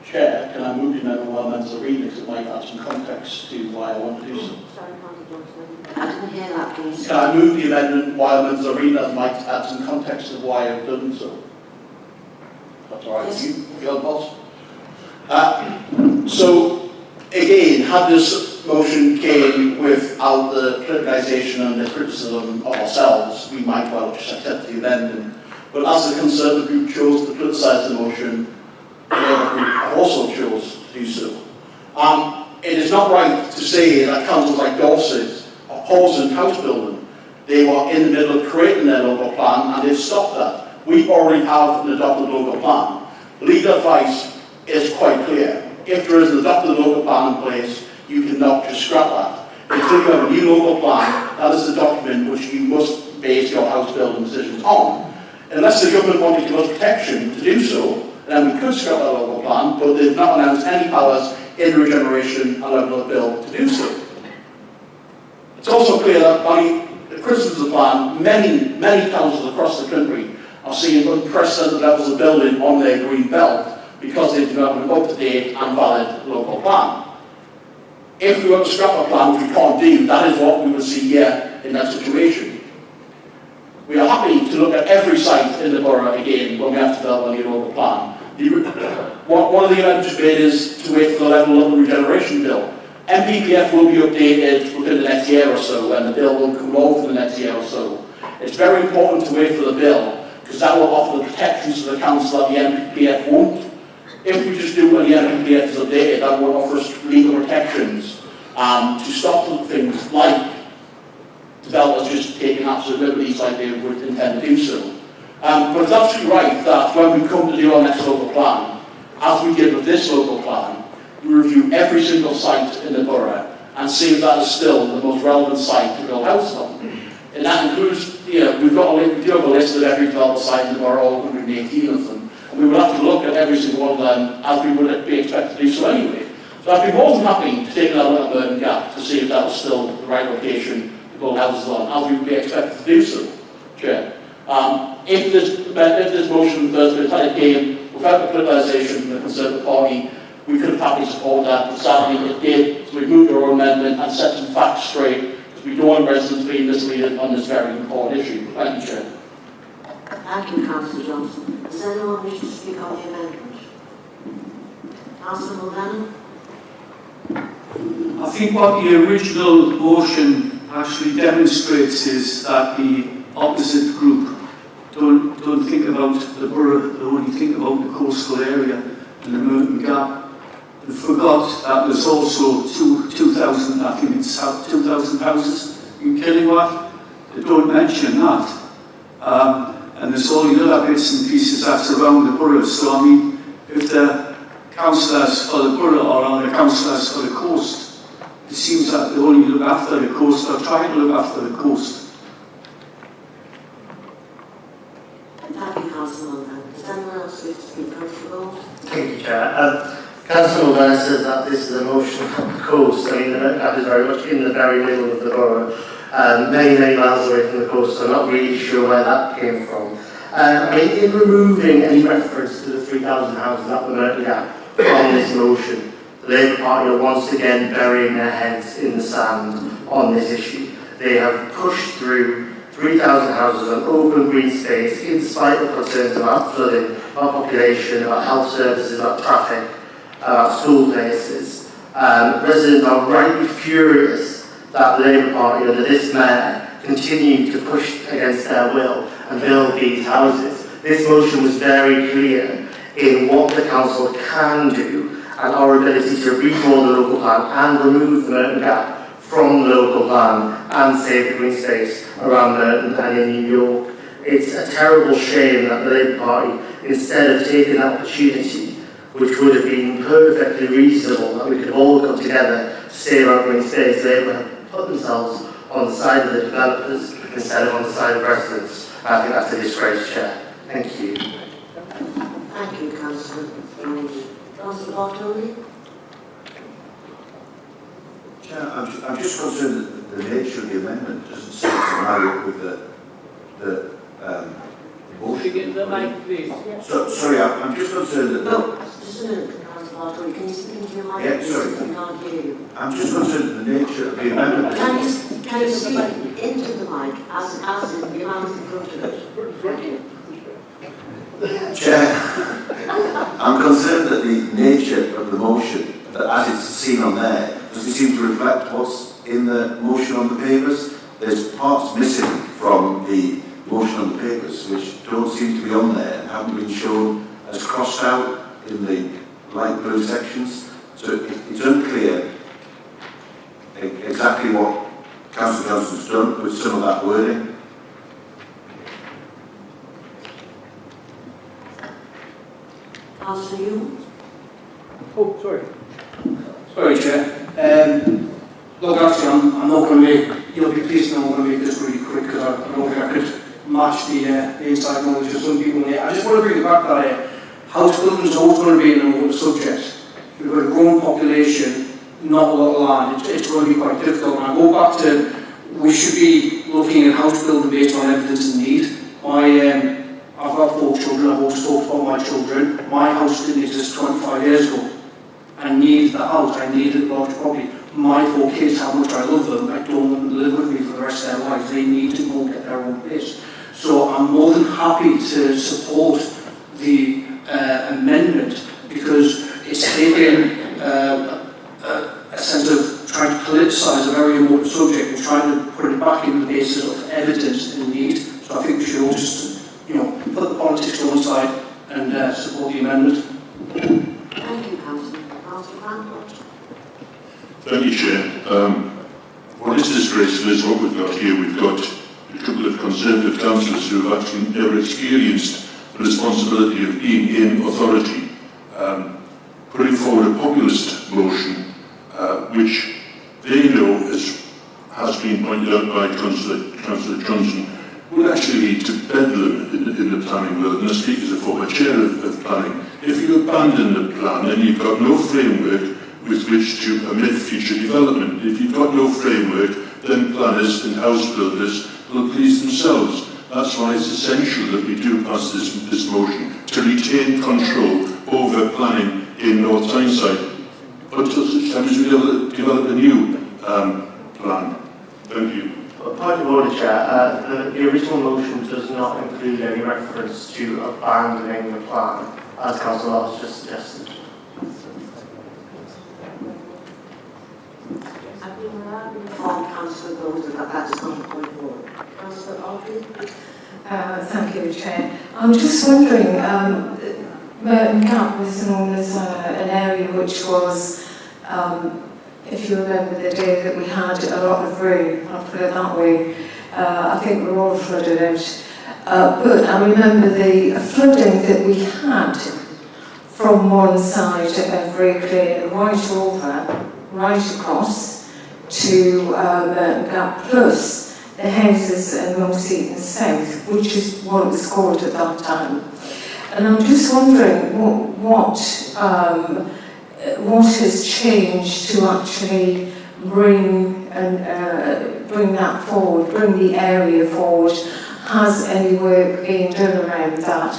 Chair, can I move the amendment while members are reading because it might add some context to why I want to do so? I didn't hear that, please. Can I move the amendment while members are reading as might add some context of why I've done so? That's all right with you, boss? So, again, had this motion came without the politicalisation and the criticism of ourselves, we might well just accept the amendment. But as the Conservative group chose to politicise the motion, the Labour group have also chose to do so. It is not right to say that councils like Dorset are pausing house building. They were in the middle of creating their local plan and they've stopped that. We already have an adopted local plan. Legal advice is quite clear. If there is an adopted local plan in place, you cannot just scrap that. Until you have a new local plan, that is the document which you must base your house building decisions on. Unless the government wanted to give us protection to do so, then we could scrap that local plan, but they've not announced any powers in the Regeneration and Level Up Bill to do so. It's also clear that by the criticism of the plan, many councils across the country are seeing unprecedented levels of building on their green belt because they do not have an up-to-date and valid local plan. If we were to scrap a plan, which we can't do, that is what we would see here in that situation. We are happy to look at every site in the borough again when we have to develop a new local plan. One of the amendments made is to wait for the Level Up Regeneration Bill. MPPF will be updated within the next year or so, and the bill will come over the next year or so. It's very important to wait for the bill, because that will offer the protections to the council that the MPPF won't. If we just do when the MPPF is updated, that will offer us legal protections to stop things like developers just taking absolute liberties like they would intend to do so. But it's absolutely right that when we come to do our next local plan, as we did with this local plan, we review every single site in the borough and see if that is still the most relevant site to build houses on. And that includes, we do have a list of every developed site in the borough, all 118 of them, and we will have to look at every single one of them as we would be expected to do so anyway. So I'd be more than happy to take another look at Burton Gap to see if that was still the right location to build houses on, as we would be expected to do so, Chair. If this motion first came without the politicalisation from the Conservative Party, we could have happily supported that, but sadly it did, so we moved our amendment and set some facts straight, because we don't want residents being misleaded on this very important issue. Thank you, Chair. Thank you, Councillor Johnson. Does anyone wish to speak on the amendment? Councillor Mulvaney? I think what the original motion actually demonstrates is that the opposite group don't think about the borough, they only think about the coastal area and the Merton Gap. They forgot that there's also 2,000, I think it's 2,000 houses in Killingworth. They don't mention that. And there's all the other bits and pieces that's around the borough. So I mean, if the councillors for the borough are the councillors for the coast, it seems that they only look after the coast or try to look after the coast. Thank you, Councillor Mulvaney. Does anyone else wish to speak, Councillor Bowles? Thank you, Chair. Councillor Mulvaney says that this is a motion from the coast. I mean, that is very much in the very middle of the borough, many miles away from the coast, so I'm not really sure where that came from. I mean, in removing any reference to the 3,000 houses at the Merton Gap from this motion, the Labour Party are once again burying their heads in the sand on this issue. They have pushed through 3,000 houses on open green space in spite of concerns about flooding, about population, about health services, about traffic, about school places. Residents are rightly furious that the Labour Party under this mayor continue to push against their will and build these houses. This motion was very clear in what the council can do and our ability to reform the local plan and remove the Merton Gap from the local plan and save the green space around Merton and in New York. It's a terrible shame that the Labour Party, instead of taking that opportunity, which would have been perfectly reasonable, that we could all come together to save our green space, they have put themselves on the side of the developers instead of on the side of residents. I think that's a disgrace, Chair. Thank you. Thank you, Councillor Bowles. Councillor Bartoli? Chair, I'm just concerned that the nature of the amendment doesn't seem to marry up with the motion. Get the mic, please. So, sorry, I'm just concerned that... No, just a minute, Councillor Bartoli. Can you speak into your mic? Yeah, sorry. We can't hear you. I'm just concerned that the nature of the amendment... Can you speak into the mic as in the amount in front of it? Thank you. Chair, I'm concerned that the nature of the motion, that as it's seen on there, doesn't seem to reflect what's in the motion on the papers. There's parts missing from the motion on the papers which don't seem to be on there and haven't been shown as crossed out in the light blue sections. So it's unclear exactly what Councillor Johnson's done with some of that wording. Councillor Newman? Oh, sorry. Sorry, Chair. Look, actually, I'm not going to make, you'll be pleased to know I'm going to make this really quick because I don't think I could match the inside knowledge of some people in here. I just want to bring it back that house building is always going to be an important subject. We've got a growing population, not a lot of land. It's going to be quite difficult. And I go back to, we should be looking at house building based on evidence and need. I've got 4 children, I've always talked about my children. My house didn't exist 25 years ago. I needed the house, I needed a large property. My 4 kids, how much I love them, I don't want them to live with me for the rest of their lives. They need to go and get their own place. So I'm more than happy to support the amendment because it's taking a sense of trying to politicise a very important subject and trying to put it back in the basis of evidence and need. So I think we should all just, put the politics to one side and support the amendment. Thank you, Councillor. Councillor Frank? Thank you, Chair. What is disgraceful is what we've got here. We've got a couple of Conservative councillors who have actually never experienced the responsibility of being in authority, putting forward a populist motion, which they know, as has been pointed out by Councillor Johnson, would actually lead to bedlam in the planning world. And I speak as a former chair of planning. If you abandon the plan, then you've got no framework with which to permit future development. If you've got no framework, then planners and house builders will please themselves. That's why it's essential that we do pass this motion to retain control over planning in North Tyneside until such time as we develop a new plan. Thank you. Point of order, Chair. The original motion does not include any reference to abandoning the plan, as Councillor Lars just suggested. I've been informed, Councillor Gold, that that's not a point of order. Councillor Audrey? Thank you, Chair. I'm just wondering, Merton Gap was known as an area which was, if you remember the day that we had a lot of rain, I'll put it that way, I think we were all flooded out. But I remember the flooding that we had from one side of Rake Lane right over, right across to Merton Gap, plus the houses in North Eaton South, which is what it was called at that time. And I'm just wondering what has changed to actually bring that forward, bring the area forward. Has any work been done around that?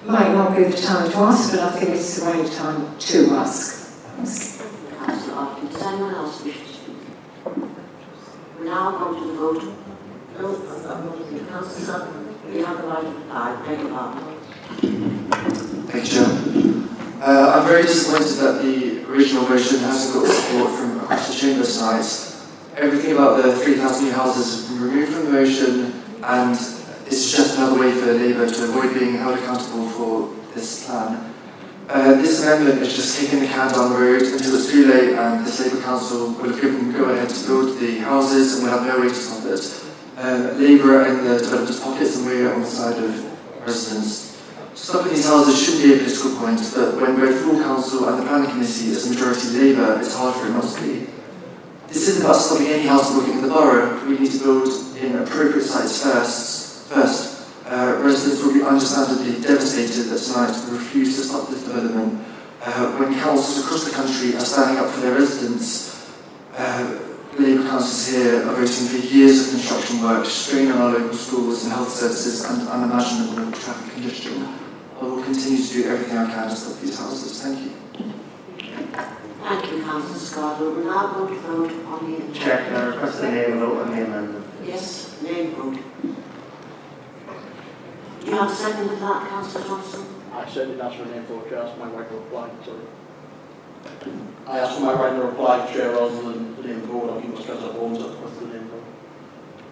Might not be the time to ask, but I think it's the right time to ask. Thanks. Councillor Audrey, does anyone else wish to speak? We're now going to the vote. No, I'm not looking at Councillor Sutton. You have the right to reply. Beg your pardon. Thank you, Chair. I'm very disappointed that the original motion hasn't got support from across the chamber tonight. Everything about the 3,000 new houses has been removed from the motion, and it's just another way for Labour to avoid being held accountable for this plan. This amendment is just kicking the can down the road until it's too late, and this Labour Council will have given go ahead to build the houses and will have no way to stop it. Labour are in the developers' pockets, and we're on the side of residents. Stopping these houses shouldn't be a political point, but when both full council and the planning committee is majority Labour, it's hard for it not to be. This isn't about stopping any house building in the borough. We need to build in appropriate sites first. Residents will be understandably devastated that tonight we refuse to stop this development when councils across the country are standing up for their residents, Labour councils here are voting for years of construction work, straining on our local schools and health services and unimaginable traffic congestion. I will continue to do everything I can to stop these houses. Thank you. Thank you, Councillor Scott. We will now go to vote on the... Chair, can I request a name vote on the amendment? Yes, name vote. Do you have a second to that, Councillor Johnson? I certainly asked for a name vote, Chair. I asked my right to reply, sorry. I asked for my right to reply, Chair, rather than the name vote. I think it was Councillor Bones that requested the name vote.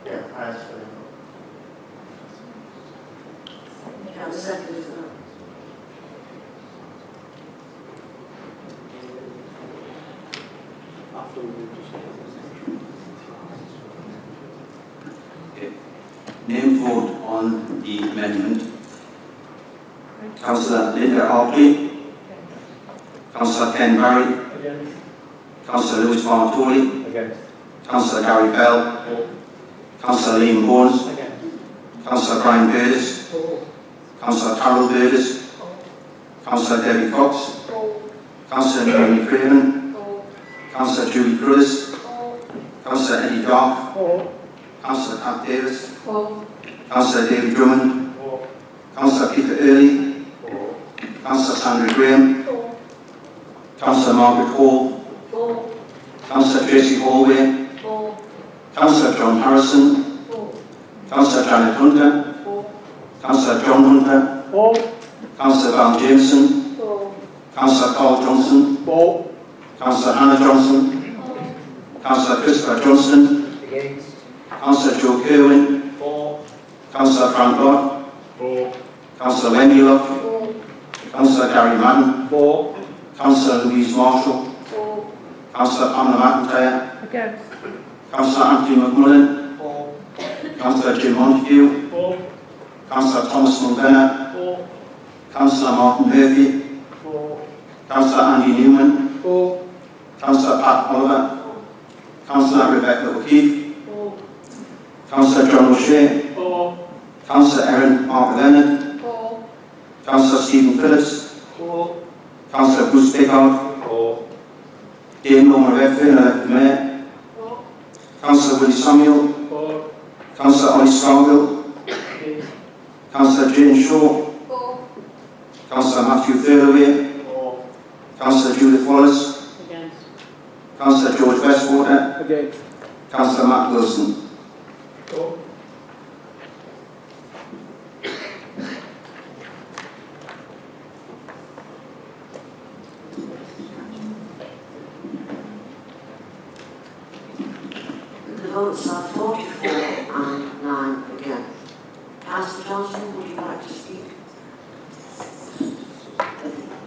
Yeah, I asked for a name vote. Do you have a second to that? After we move Okay. Name vote on the amendment. Councillor Linda Hartley. Councillor Ken Barry. Against. Councillor Lewis Bartoli. Against. Councillor Gary Bell. Councillor Liam Bones. Councillor Brian Burgess. Councillor Carol Burgess. Councillor Debbie Cox. Councillor Naomi Craven. Councillor Julie Cruz. Councillor Eddie Dark. Councillor Pat Davis. Councillor David Drummond. Councillor Peter Early. Councillor Sandra Graham. Councillor Margaret Hall. Councillor Tracy Hallway. Councillor John Harrison. Councillor Janet Hunter. Councillor John Hunter. Councillor Val Jameson. Councillor Carl Johnson. Councillor Hannah Johnson. Councillor Christopher Johnston. Councillor Joe Kerwin. Councillor Frank Lott. Councillor Wendy Lott. Councillor Gary Madden. Councillor Louise Marshall. Councillor Pamela McIntyre. Councillor Anthony McMullen. Councillor Jim Montague. Councillor Thomas Mulvenner. Councillor Martin Murphy. Councillor Andy Newman. Councillor Pat Oliver. Councillor Rebecca O'Keefe. Councillor John O'Shea. Councillor Erin Mark Leonard. Councillor Stephen Phillips. Councillor Bruce Bickard. Dame Norma Redfern, elected Mayor. Councillor Willie Samuel. Councillor Ollie Scargill. Councillor Jane Shaw. Councillor Matthew Thirlaway. Councillor Judith Wallace. Councillor George Westwater. Councillor Matt Wilson. The votes are 44 and 9 again. Councillor Johnson, would you like to speak?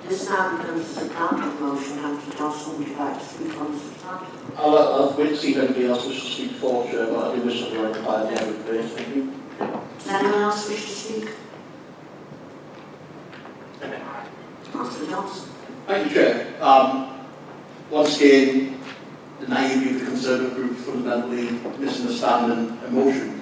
This now becomes a substantive motion. Councillor Johnson, would you like to speak on the substantive? I'll wait to see if anybody else wishes to speak for, Chair, but I do wish to be reply at the end of the day. Thank you. Does anyone else wish to speak? Councillor Johnson. Thank you, Chair. Once again, the naivety of the Conservative group fundamentally misunderstanding emotion.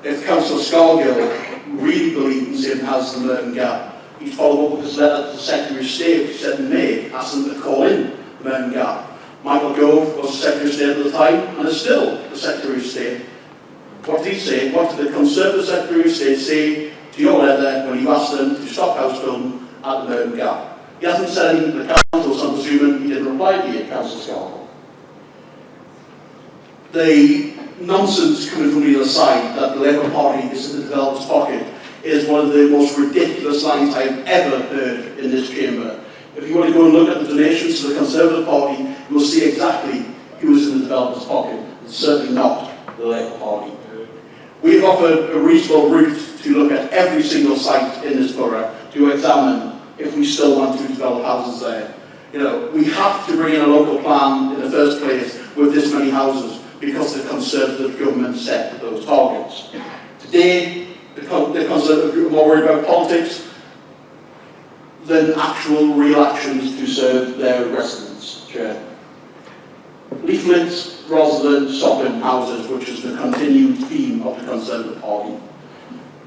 If Councillor Scargill really believed in saving houses in the Merton Gap, he'd follow up with his letter to the Secretary of State, which said in May, asking to call in the Merton Gap. Michael Gove was the Secretary of State at the time, and is still the Secretary of State. What did he say? What did the Conservative Secretary of State say to your letter when you asked them to stop house building at the Merton Gap? He hasn't said anything to the council, so I'm presuming he didn't reply to you, Councillor Scargill. The nonsense coming from the other side that the Labour Party is in the developer's pocket is one of the most ridiculous lines I've ever heard in this chamber. If you want to go and look at the donations to the Conservative Party, you will see exactly who is in the developer's pocket. It's certainly not the Labour Party. We've offered a reasonable route to look at every single site in this borough to examine if we still want to develop houses there. You know, we have to bring in a local plan in the first place with this many houses because the Conservative government set those targets. Today, the Conservative group are more worried about politics than actual real actions to serve their residents, Chair. Leaflets rather than stopping houses, which is the continued theme of the Conservative Party.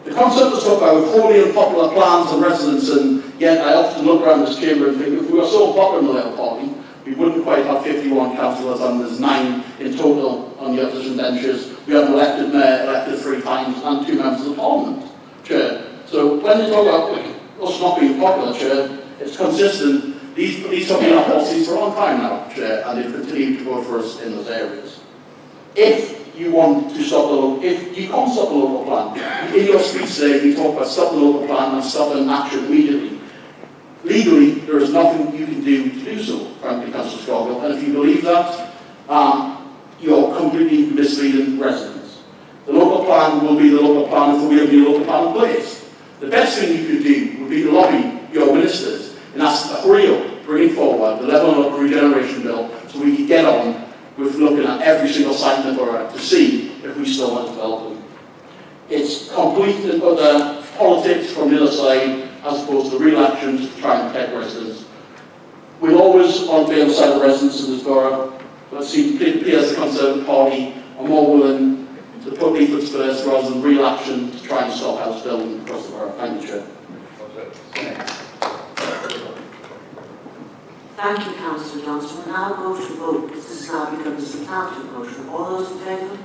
The Conservatives talk about wholly unpopular plans and residents and Yet I often look around this chamber and think, if we were so popular in the Labour Party, we wouldn't quite have 51 councillors, and there's 9 in total on the opposition benches. We have an elected mayor, elected 3 times, and 2 members of Parliament, Chair. So when they talk about us not being popular, Chair, it's consistent. These have been our policies for a long time now, Chair, and they've continued to vote for us in those areas. If you want to stop if you can't stop the local plan, in your speech today you talk about stop the local plan and stop an action immediately. Legally, there is nothing you can do to do so, frankly, Councillor Scoville, and if you believe that, you're completely misleading residents. The local plan will be the local plan if we have a new local plan in place. The best thing you could do would be to lobby your ministers and ask them to hurry up, bring forward the Level Up Regeneration Bill so we can get on with looking at every single site in the borough to see if we still want to develop them. It's complete and utter politics from the other side as opposed to real actions to try and protect residents. We'll always want to be on the side of residents in this borough, but see, we as the Conservative Party are more willing to put leaflets first rather than real action to try and stop house building across the borough. Thank you, Chair. Thank you, Councillor Johnson. We'll now go to vote. This is now become a substantive motion. All those in favour?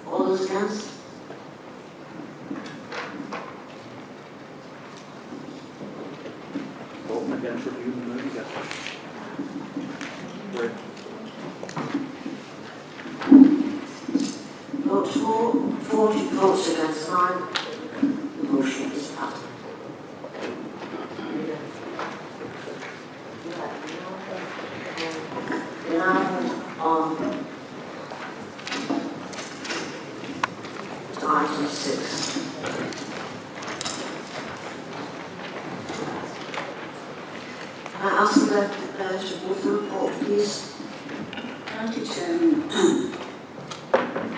All those against? Voting against review and moving against. Votes for, 40 votes against 9. The motion is passed. We now move on to item 6. Can I ask the to move the report, please? Thank you, Chairman.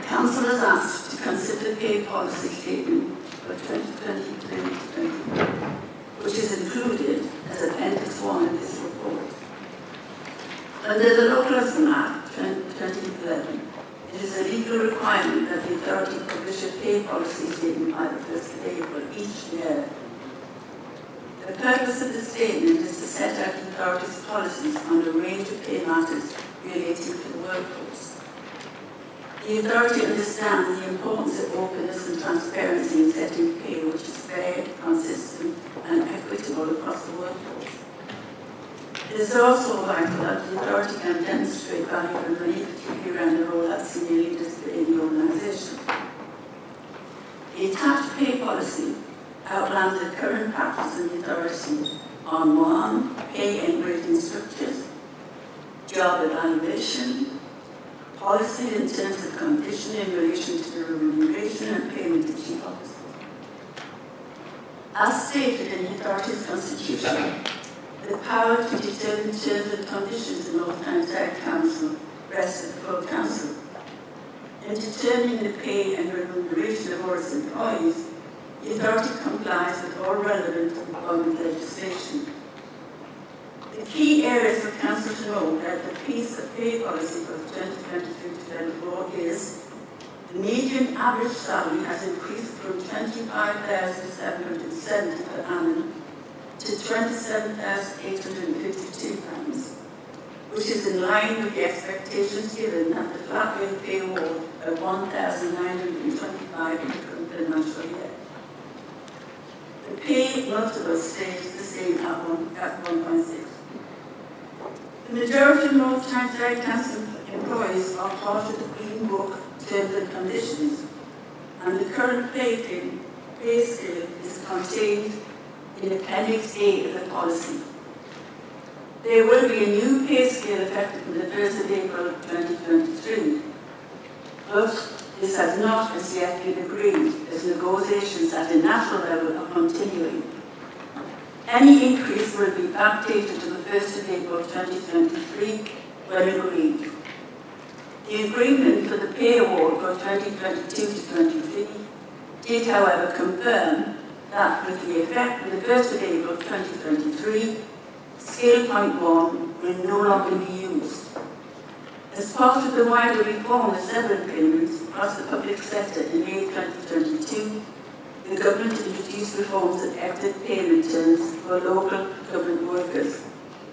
Council is asked to consider the pay policy statement for 2020-2021, which is included as Appendix 1 in this report. Under the Localism Act 2011, it is a legal requirement that the authority publish a pay policy statement by the 1st of April each year. The purpose of the statement is to set out the authority's policies on a range of pay matters relating to the workforce. The authority understands the importance of openness and transparency in setting pay, which is fair, consistent, and equitable across the workforce. It is also vital that the authority can demonstrate value and money, particularly around the role that senior leaders play in the organisation. The attached pay policy outlines the current practice in the authority on 1, pay and grading structures, job evaluation, policy in terms of condition in relation to the remuneration and payment of chief officers. As stated in the authority's constitution, the power to determine terms and conditions in North Tyneside Council rests with the full council. In determining the pay and remuneration of all its employees, the authority complies with all relevant employment legislation. The key areas for Council to know that the piece of pay policy for 2023-2024 is the median average salary has increased from £25,770 per annum to £27,852, which is in line with the expectations given at the flat rate pay award of £1,925 in the current financial year. The pay multiple stays the same at 1.6. The majority of North Tyneside Council employees are part of the Green Book Terms and Conditions, and the current pay scale is contained in Appendix A of the policy. There will be a new pay scale effective on the 1st of April 2023, but this has not as yet been agreed as negotiations at the national level are continuing. Any increase will be backdated to the 1st of April 2023 when agreed. The agreement for the pay award for 2022-23 did, however, confirm that with the effect from the 1st of April 2023, Scale Point 1 will no longer be used. A As part of the wider reform of severance payments across the public sector in May 2022, the government introduced reforms that affected payment terms for local government workers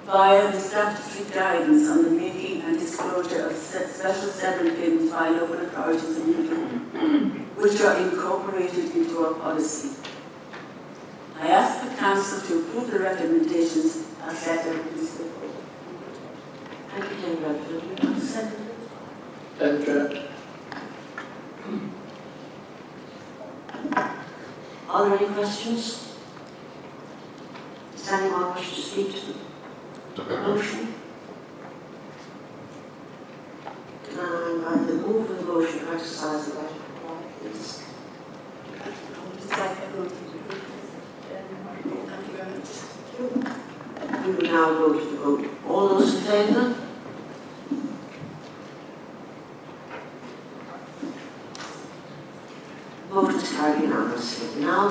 via the statutory guidance on the making and disclosure of special severance payments by local authorities in England, which are incorporated into our policy. I ask the Council to approve the recommendations as set out in this report. Thank you, Jane Bradford. Second. Chair. Are there any questions? Does anyone wish to speak to the motion? Can I invite the move of the motion to exercise the right of reply, please? We will now go to the vote. All those in favour? Vote is carried unanimously. We now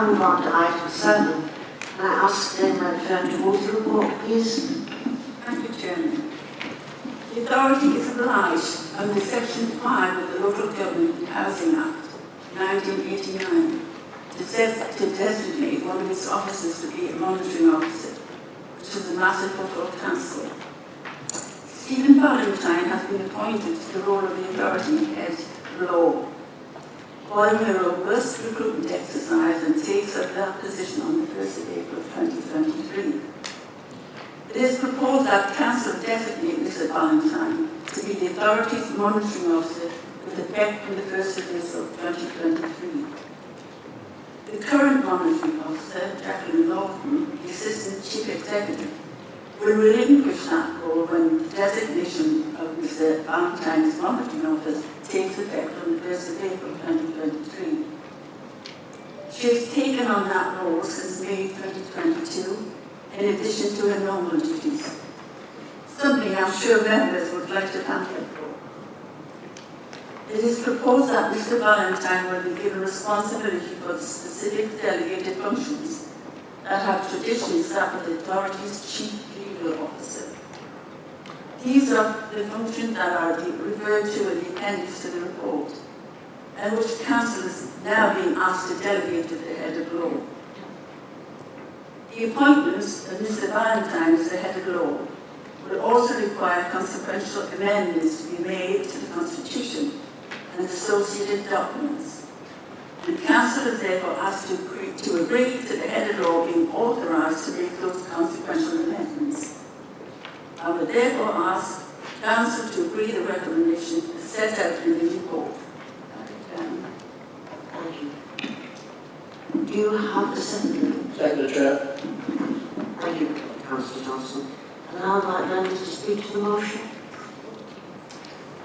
move on to item 7. Can I ask Dame Redfern to move the report, please? Thank you, Chairman. The authority is obliged under Section 5 of the Local Government Housing Act 1989 to designate one of its officers to be a monitoring officer, which is a matter for full council. Stephen Valentine has been appointed to the role of the authority head of law. Following a robust recruitment exercise and takes up that position on the 1st of April 2023. It is proposed that Council designate Mr Valentine to be the authority's monitoring officer with effect from the 1st of April 2023. The current monitoring officer, Jacqueline Lawton, the Assistant Chief Executive, will relinquish that role when the designation of Mr Valentine's monitoring office takes effect on the 1st of April 2023. She has taken on that role since May 2022, in addition to her normal duties, something I'm sure members would like to thank her for. It is proposed that Mr Valentine will be given responsibility for the specific delegated functions that have traditionally sat with the authority's chief legal officer. These are the functions that are referred to in the appendix to the report, and which Council is now being asked to delegate to the head of law. The appointment of Mr Valentine as the head of law will also require consequential amendments to be made to the Constitution and associated documents. The Council is therefore asked to agree to the head of law being authorised to make those consequential amendments. I would therefore ask Council to agree the recommendation set out in the report. Thank you. Do you have the second? Second, Chair. Thank you, Councillor Johnson. And now I'd like members to speak to the motion.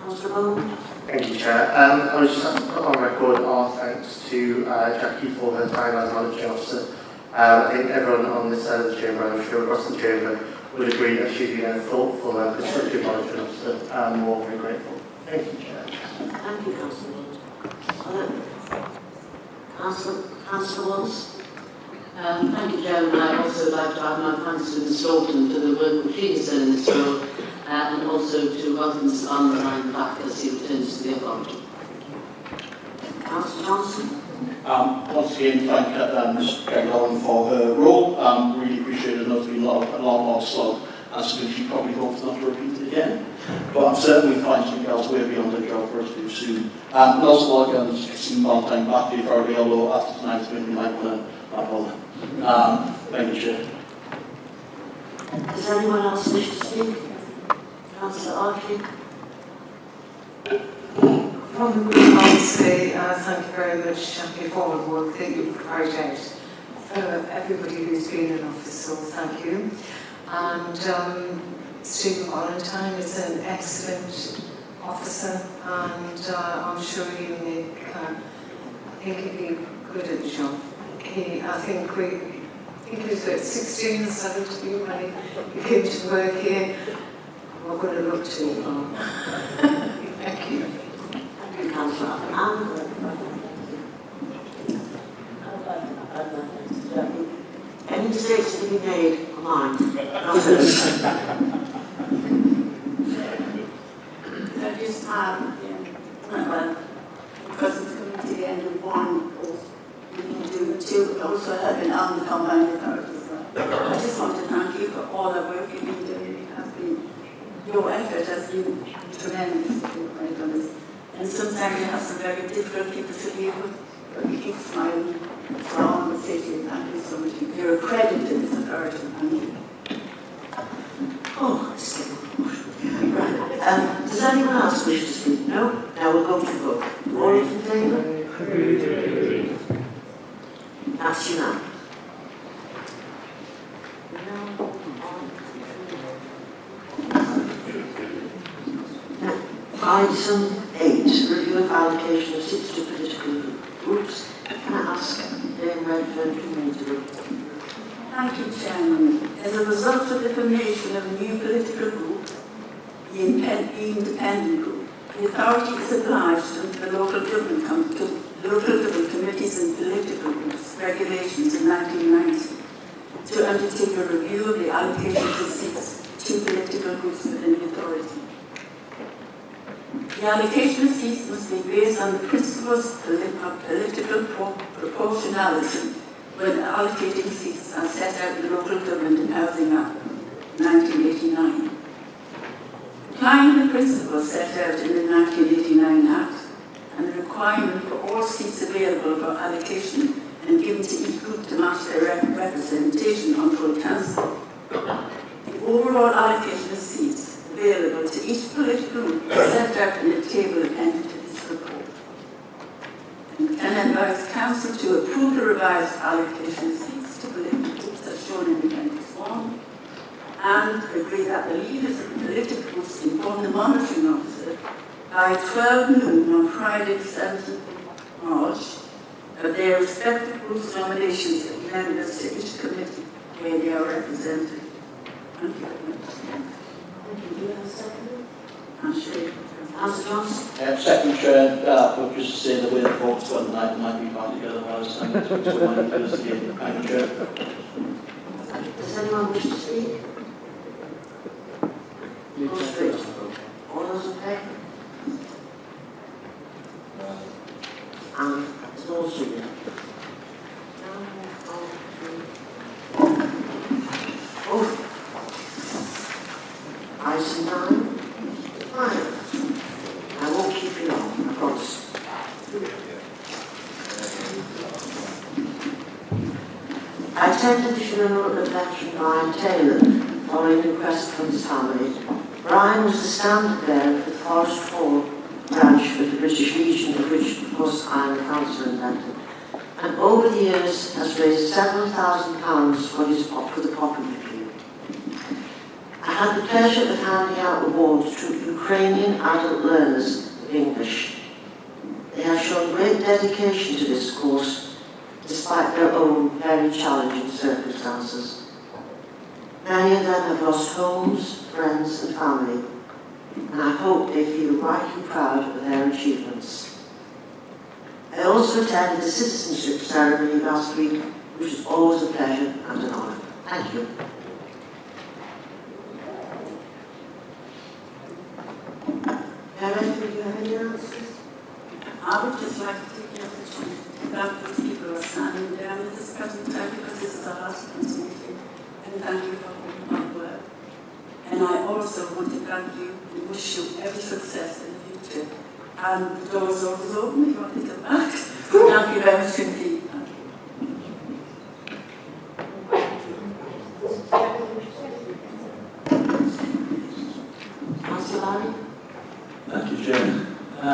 Councillor Bowman. Thank you, Chair. I would just like to put on record our thanks to Jackie for her time as monitoring officer. I think everyone on this side of the chamber, I'm sure across the chamber, would agree that she's been a thoughtful and constructive monitoring officer, and we're all very grateful. Thank you, Chair. Thank you, Councillor. Councillor Walls. Thank you, Chairman. I'd also like to add my thanks to Ms Lawton for the work which she has done in this role, and also to welcome Mr Valentine back as he returns to the authority. Councillor Johnson. Once again, thank Ms Gregor for her role. Really appreciate it. It's been a long slog, and something she probably hopes not to repeat it again. But I'm certain we'll find something else way beyond the job for us to do soon. And also welcome Stephen Valentine back to the authority, although after tonight's meeting we might want to not bother. Thank you, Chair. Does anyone else wish to speak? Councillor Archie. From the group, I would say thank you very much, Jackie, for all the work that you've carried out for everybody who's been in office, so thank you. And Stephen Valentine is an excellent officer, and I'm sure he'll make, I think he'll be good at the job. I think he was about 16 or 17 when he came to work here. We're going to look to him. Thank you. Thank you, Councillor. Any mistakes that be made on mine, not hers. That is well, because it's coming to the end of one, we can do two, but also having on the combined authority as well. I just want to thank you for all the work you've been doing. It has been, your effort has been tremendous, my goodness. And sometimes you have some very difficult people to deal with, but you keep smiling. So I want to say to you, thank you so much. You're a credit to this authority. Thank you. Oh, it's getting right. Does anyone else wish to speak? No? Now we'll go to vote. All those in favour? That's unanimous. Item 8, review of allocation of seats to political groups. Can I ask Dame Redfern to move the room? Thank you, Chairman. As a result of the formation of a new political group, the Independent Group, the authority is obliged under the local government committees and political groups regulations in 1990 to undertake a review of the allocations of seats to political groups within the authority. The allocation of seats must be based on the principles of political proportionality when allocating seats as set out in the Local Government and Housing Act 1989. Applying the principles set out in the 1989 Act and the requirement for all seats available for allocation and given to each group to match their representation on full council, the overall allocation of seats available to each political group is set out in a table appended to this report. And can advise Council to approve the revised allocation of seats to political groups as shown in Appendix 1, and agree that the leaders of the political groups inform the monitoring officer by 12 noon on Friday, the 17th of March, of their respective groups' nominations of members to each committee where they are represented. Thank you very much. Thank you. Do you have a second? I'm sure. Councillor Johnson? Second Chair, but just to say the way the votes went tonight might be bound together while I was standing to explain to us again. Thank you, Chair. Does anyone wish to speak? Go straight. All those in favour? And it's also here. Item 9. Fine. I won't keep you long, I promise. I attended the funeral of veteran Brian Taylor following a request from his family. Brian was the standard bearer of the Forest Hall branch of the British Legion, of which, of course, I am the councillor in London, and over the years has raised several £1,000s for the Poppy Review. I had the pleasure of handing out awards to Ukrainian adult learners of English. They have shown great dedication to this course, despite their own very challenging circumstances. Many of them have lost homes, friends and family, and I hope they feel rightly proud of their achievements. I also attended the citizenship ceremony last week, which is always a pleasure and an honour. Thank you. Erin, do you have any answers? I would just like to take the opportunity to thank those people who are standing there at this present time, because this is our last council meeting, and thank you for all your hard work. And I also want to thank you and wish you every success in the future. And the door is always open if you want to come back. Thank you very much indeed. Councillor Larry? Thank you, Chair. I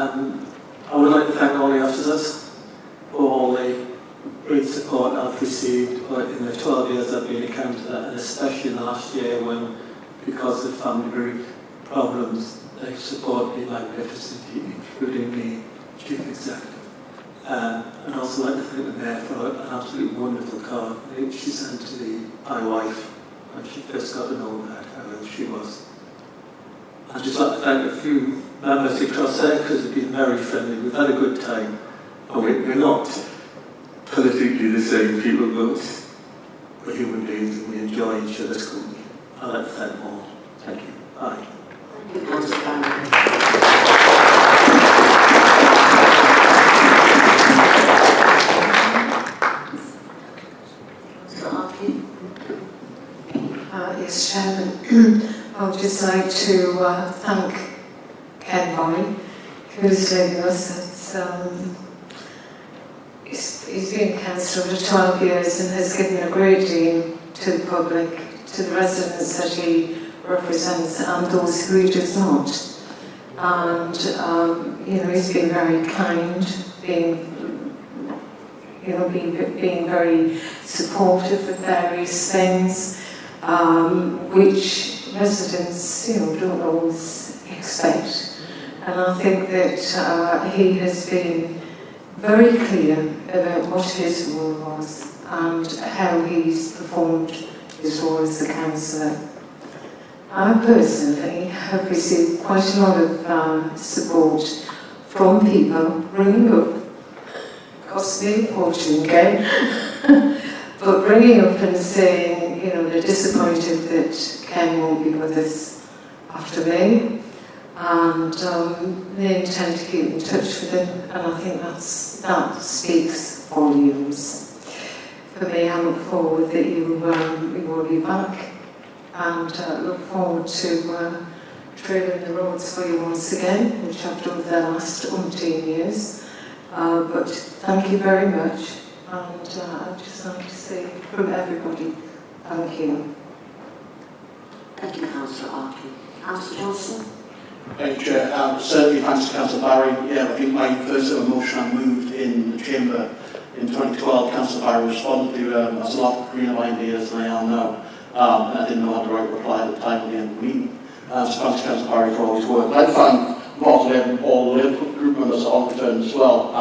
would like to thank all the officers for all the great support I've received in the 12 years I've been a councillor, and especially in the last year when, because of family group problems, they've supported me magnificently, including the Chief Executive. I'd also like to thank the Mayor for an absolutely wonderful card that she sent to my wife when she first got to know that, how ill she was. I'd just like to thank a few members of Cross because they've been very friendly. We've had a good time. And we're not politically the same people, but we're human beings and we enjoy each other's company. I'd like to thank them all. Thank you. Bye. Thank you, Councillor Barron. Yes, Chairman. I would just like to thank Ken Boy, who's leaving us. He's been councillor for 12 years and has given a great deal to the public, to the residents that he represents and those who he does not. And, he's been very kind, being very supportive of various things, which residents, don't always expect. And I think that he has been very clear about what his role was and how he's performed his role as a councillor. I personally have received quite a lot of support from people ringing up, cost me a fortune again, but ringing up and saying, they're disappointed that Ken won't be with us after May, and they intend to keep in touch with him, and I think that speaks volumes. For me, I look forward that you will be back, and look forward to trailing the roads for you once again, which I've done for the last umpteen years. But thank you very much, and I'd just like to say from everybody, thank you. Thank you, Councillor Arkin. Councillor Johnson. Thank you, Chair. Certainly thanks to Councillor Barry. Yeah, I think my first ever motion I moved in the Chamber in 2012, Councillor Barry responded to as a lot greener of ideas than I am now. And I didn't know how to write a reply at the time of the end of the meeting. So thanks to Councillor Barry for all his work. I'd thank all the group members on return as well.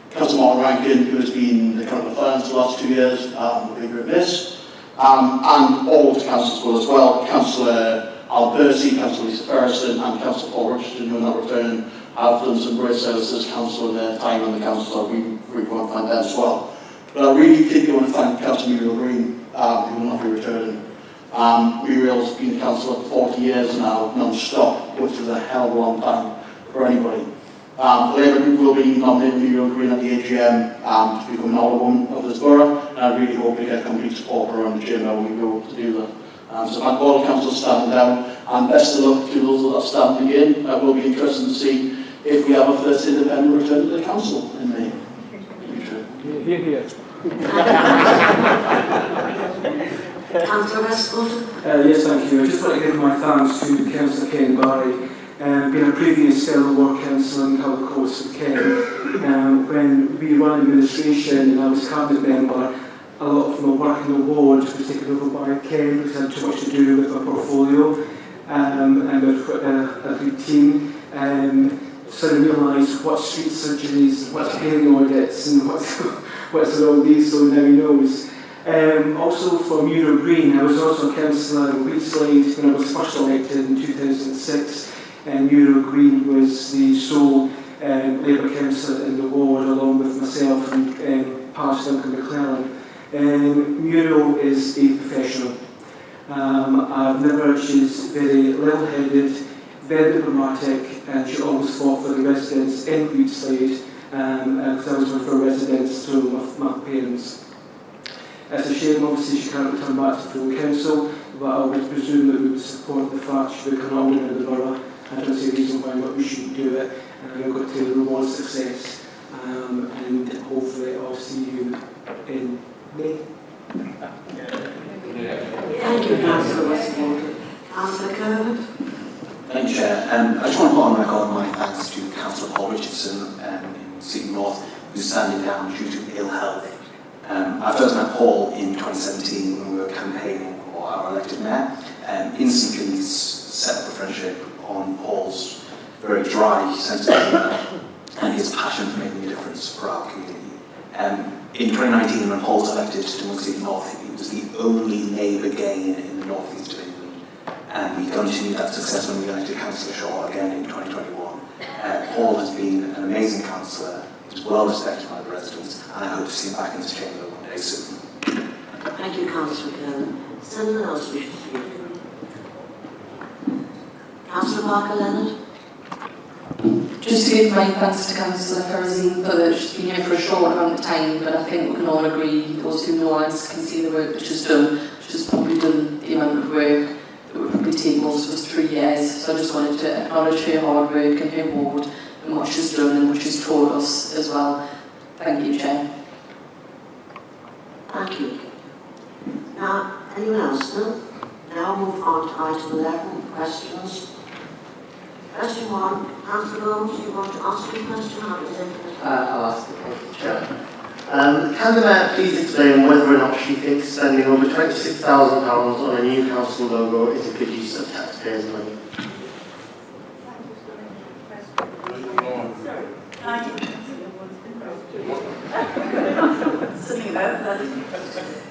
Councillor Martin Rankin, who has been the current affairs the last 2 years, will be remiss. And all of the councillors as well. Councillor Al Percy, Councillor Lisa Ferguson, and Councillor Paul Richardson, who are not returning, have done some great service as councillor in their time on the council, so we really want to thank them as well. But I really think I want to thank Councillor Muriel Green, who will not be returning. Muriel's been councillor for 40 years now, non-stop, which is a hell of a long time for anybody. The Labour Group will be nominating Muriel Green at the AGM to become an alderwoman of this borough, and I really hope we get complete support around the chamber when we go to do that. So thank all the councillors standing down, and best of luck to those that are standing again. It will be interesting to see if we have a first independent return to the council in May. Here. Councillor Westwood. Yes, thank you. I just want to give my thanks to Councillor Ken Barry, being a previous fellow ward councillor in Calder Courts with Ken. When we ran administration and I was cabinet member, a lot of my work in the ward was taken over by Ken, because I had too much to do with my portfolio, and with a good team. So I realised what street surgeries, what's building audits, and what's all these, so now he knows. Also for Muriel Green, I was also councillor in Wheatslade when I was first elected in 2006, and Muriel Green was the sole Labour councillor in the ward, along with myself and Parish Duncan McClellan. Muriel is a professional. She's very level-headed, very diplomatic, and she always fought for the residents in Wheatslade, because I was one of her residents through my parents. It's a shame, obviously, she can't return back to full council, but I would presume that we would support the fact she would become alderman of the borough. I don't see a reason why we shouldn't do it, and we've got to reward success, and hopefully I'll see you in May. Thank you, Councillor Westwood. Councillor Kerwood. Thank you, Chair. I just want to put on record my thanks to Councillor Paul Richardson in Seaton North, who's standing down due to ill health. I first met Paul in 2017 when we were campaigning for our elected mayor. Instantly set up a friendship on Paul's very dry sense of humour and his passion for making a difference for our community. In 2019, when Paul was elected to Seaton North, he was the only Labour gain in the North East of England. And we continued that success when we elected Councillor Shaw again in 2021. Paul has been an amazing councillor. He's well respected by the residents, and I hope to see him back in this chamber one day soon. Thank you, Councillor Kerr. Does anyone else wish to speak? Councillor Parker Leonard? Just to give my thanks to Councillor Farazine for that she's been here for a short amount of time, but I think we can all agree, those who know us can see the work that she's done. She's probably done the amount of work that would probably take most of us 3 years. So I just wanted to acknowledge her hard work and her ward and what she's done and what she's taught us as well. Thank you, Chair. Thank you. Now, anyone else? No? Now move on to item 11, questions. Question 1, Councillor Holmes, do you want to ask a question? I'll ask the question, Chair. Can the Mayor please explain whether or not she thinks spending over £26,000 on a new council logo is a good use of taxpayers' money? Something about that.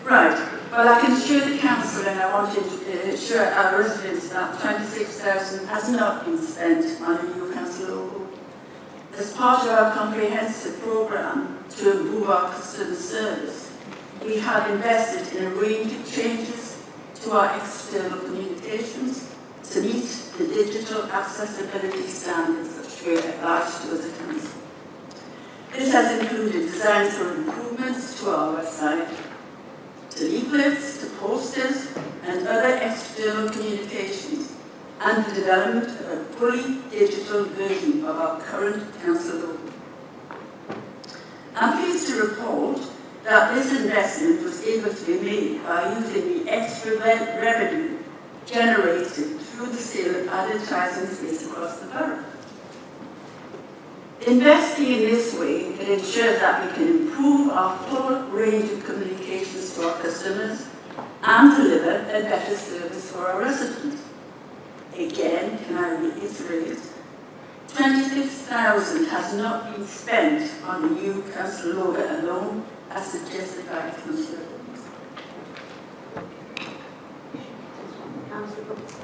Right. Well, I can assure the council, and I wanted to assure our residents that 26,000 has not been spent on a new council logo. As part of our comprehensive programme to improve our customer service, we have invested in a range of changes to our external communications to meet the digital accessibility standards that we obliged to as a council. This has included designs for improvements to our website, to leaflets, to posters, and other external communications, and the development of a fully digital version of our current council logo. I'm pleased to report that this investment was able to be made by using the extra revenue generated through the sale of advertising space across the borough. Investing in this way, it ensures that we can improve our full range of communications to our customers and deliver a better service for our residents. Again, can I reiterate, 26,000 has not been spent on the new council logo alone, as suggested by Councillor Holmes.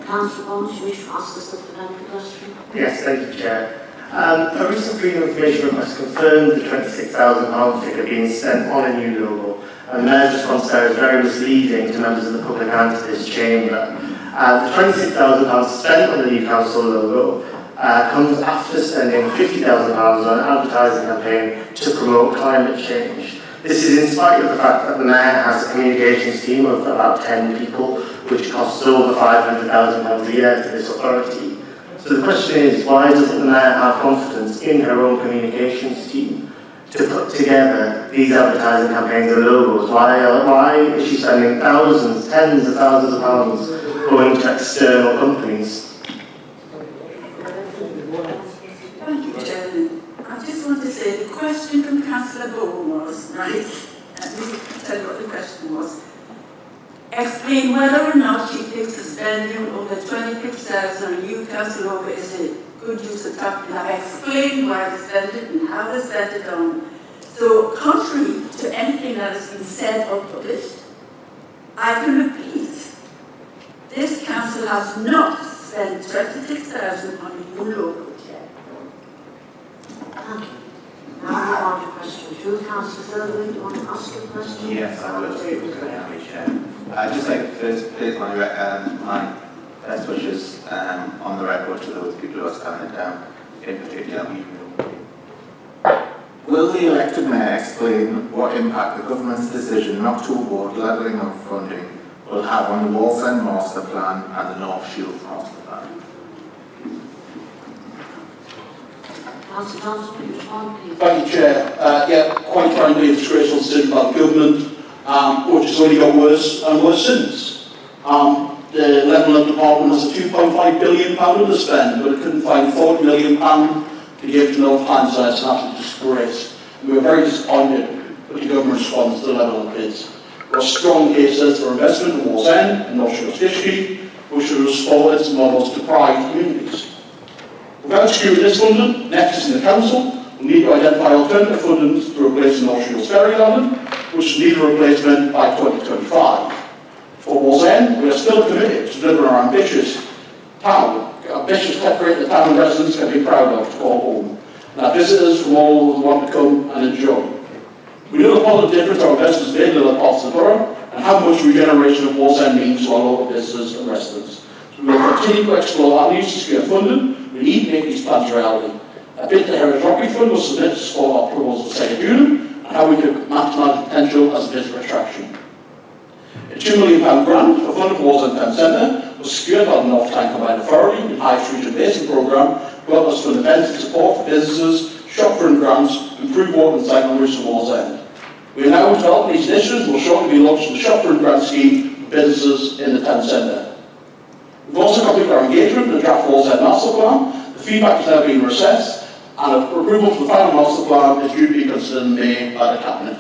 Councillor Holmes, you wish to ask a supplementary question? Yes, thank you, Chair. A recent Freedom of Information request confirmed the £26,000 figure being spent on a new logo, and the Mayor's response there is very misleading to members of the public and to this chamber. The £26,000 spent on the new council logo comes after spending £50,000 on an advertising campaign to promote climate change. This is in spite of the fact that the Mayor has a communications team of about 10 people, which costs over £500,000 a year to this authority. So the question is, why doesn't the Mayor have confidence in her own communications team to put together these advertising campaigns and logos? Why is she spending thousands, tens of thousands of pounds going to external companies? Thank you, Chairman. I just want to say the question from Councillor Bowen was, right, let me tell you what the question was. Explain whether or not she thinks the spending over 26,000 on a new council logo is a good use of capital. I've explained why they spent it and how they spent it on. So, contrary to anything that has been said or published, I can repeat, this council has not spent 26,000 on a new logo, Chair. Thank you. Now move on to question 2. Councillor Thurley, do you want to ask a question? Yes, I will. Chair. I'd just like to first place my best wishes on the record to those people who are standing down, in particular me. Will the elected Mayor explain what impact the government's decision not to award levelling up funding will have on the Wallsend Master Plan and the North Shields Master Plan? Councillor Johnson, will you respond, please? Thank you, Chair. Yeah, quite frankly, a disgraceful decision by the government, which has only got worse and worse since. The Level Up Department has a £2.5 billion to spend, but it couldn't find £40 million to give to North Tyneside. It's an absolute disgrace. We were very disappointed with the government response to the Level Up bids. There are strong cases for investment in Wallsend and North Shields District, which will restore its models to deprived communities. Without securing this funding, next in the council, we need to identify alternative funding to replace the North Shields Ferry Island, which will need a replacement by 2025. For Wallsend, we are still committed to delivering our ambitious town, ambitious corporate that town residents can be proud of to call home, and our visitors from all who want to come and enjoy. We know the positive difference our investors made in other parts of the borough, and how much regeneration of Wallsend means to our local businesses and residents. So we will continue to explore avenues to secure funding. We need to make these plans a reality. A bid to Heritage Rugby Fund was submitted to support our proposal for Second Unum, and how we could maximise potential as a visitor attraction. A £2 million grant for funding for Wallsend Town Centre was secured by the North Tyne Combined Authority in High Street and Basin Programme to help us fund events and support for businesses, shop front grants, improve walking and cycling routes to Wallsend. We are now developing these initiatives and will shortly be launching the shop front grant scheme for businesses in the town centre. We've also completed our engagement in the draft Wallsend Master Plan. The feedback is now being assessed, and approval for the final master plan is due to be considered in May by the Cabinet.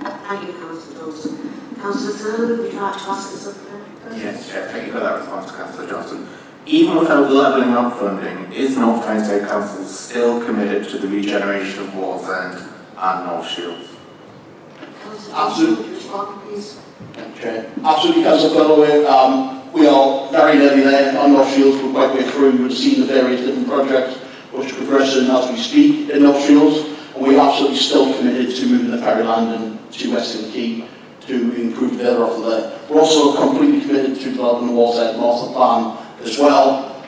Thank you, Councillor Johnson. Councillor Sullivan, would you like to ask a supplementary question? Yes, Chair. Thank you for that response, Councillor Johnson. Even without levelling up funding, is North Tyneside Council still committed to the regeneration of Wallsend and North Shields? Absolutely. Respond, please. Absolutely, Councillor Galloway. We are very nearly there on North Shields. We're quite way through. We've seen the various different projects which are progressing as we speak in North Shields, and we are absolutely still committed to moving the ferry landing to Western Quay to improve their offer there. We're also completely committed to developing the Wallsend Master Plan as well.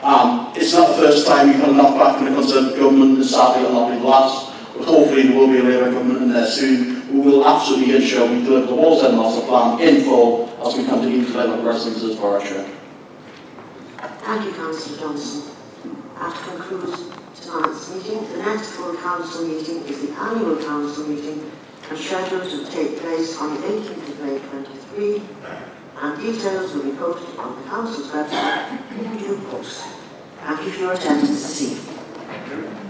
It's not the first time we've had a knockback from the Conservative government, and sadly it'll not be the last, but hopefully there will be a Labour government in there soon. We will absolutely ensure we deliver the Wallsend Master Plan in full as we continue to develop residences for our church. Thank you, Councillor Johnson. That concludes tonight's meeting. The next full council meeting is the annual council meeting and scheduled to take place on the 18th of May 2023, and details will be posted on the council's website in due course. Thank you for your attendance this evening.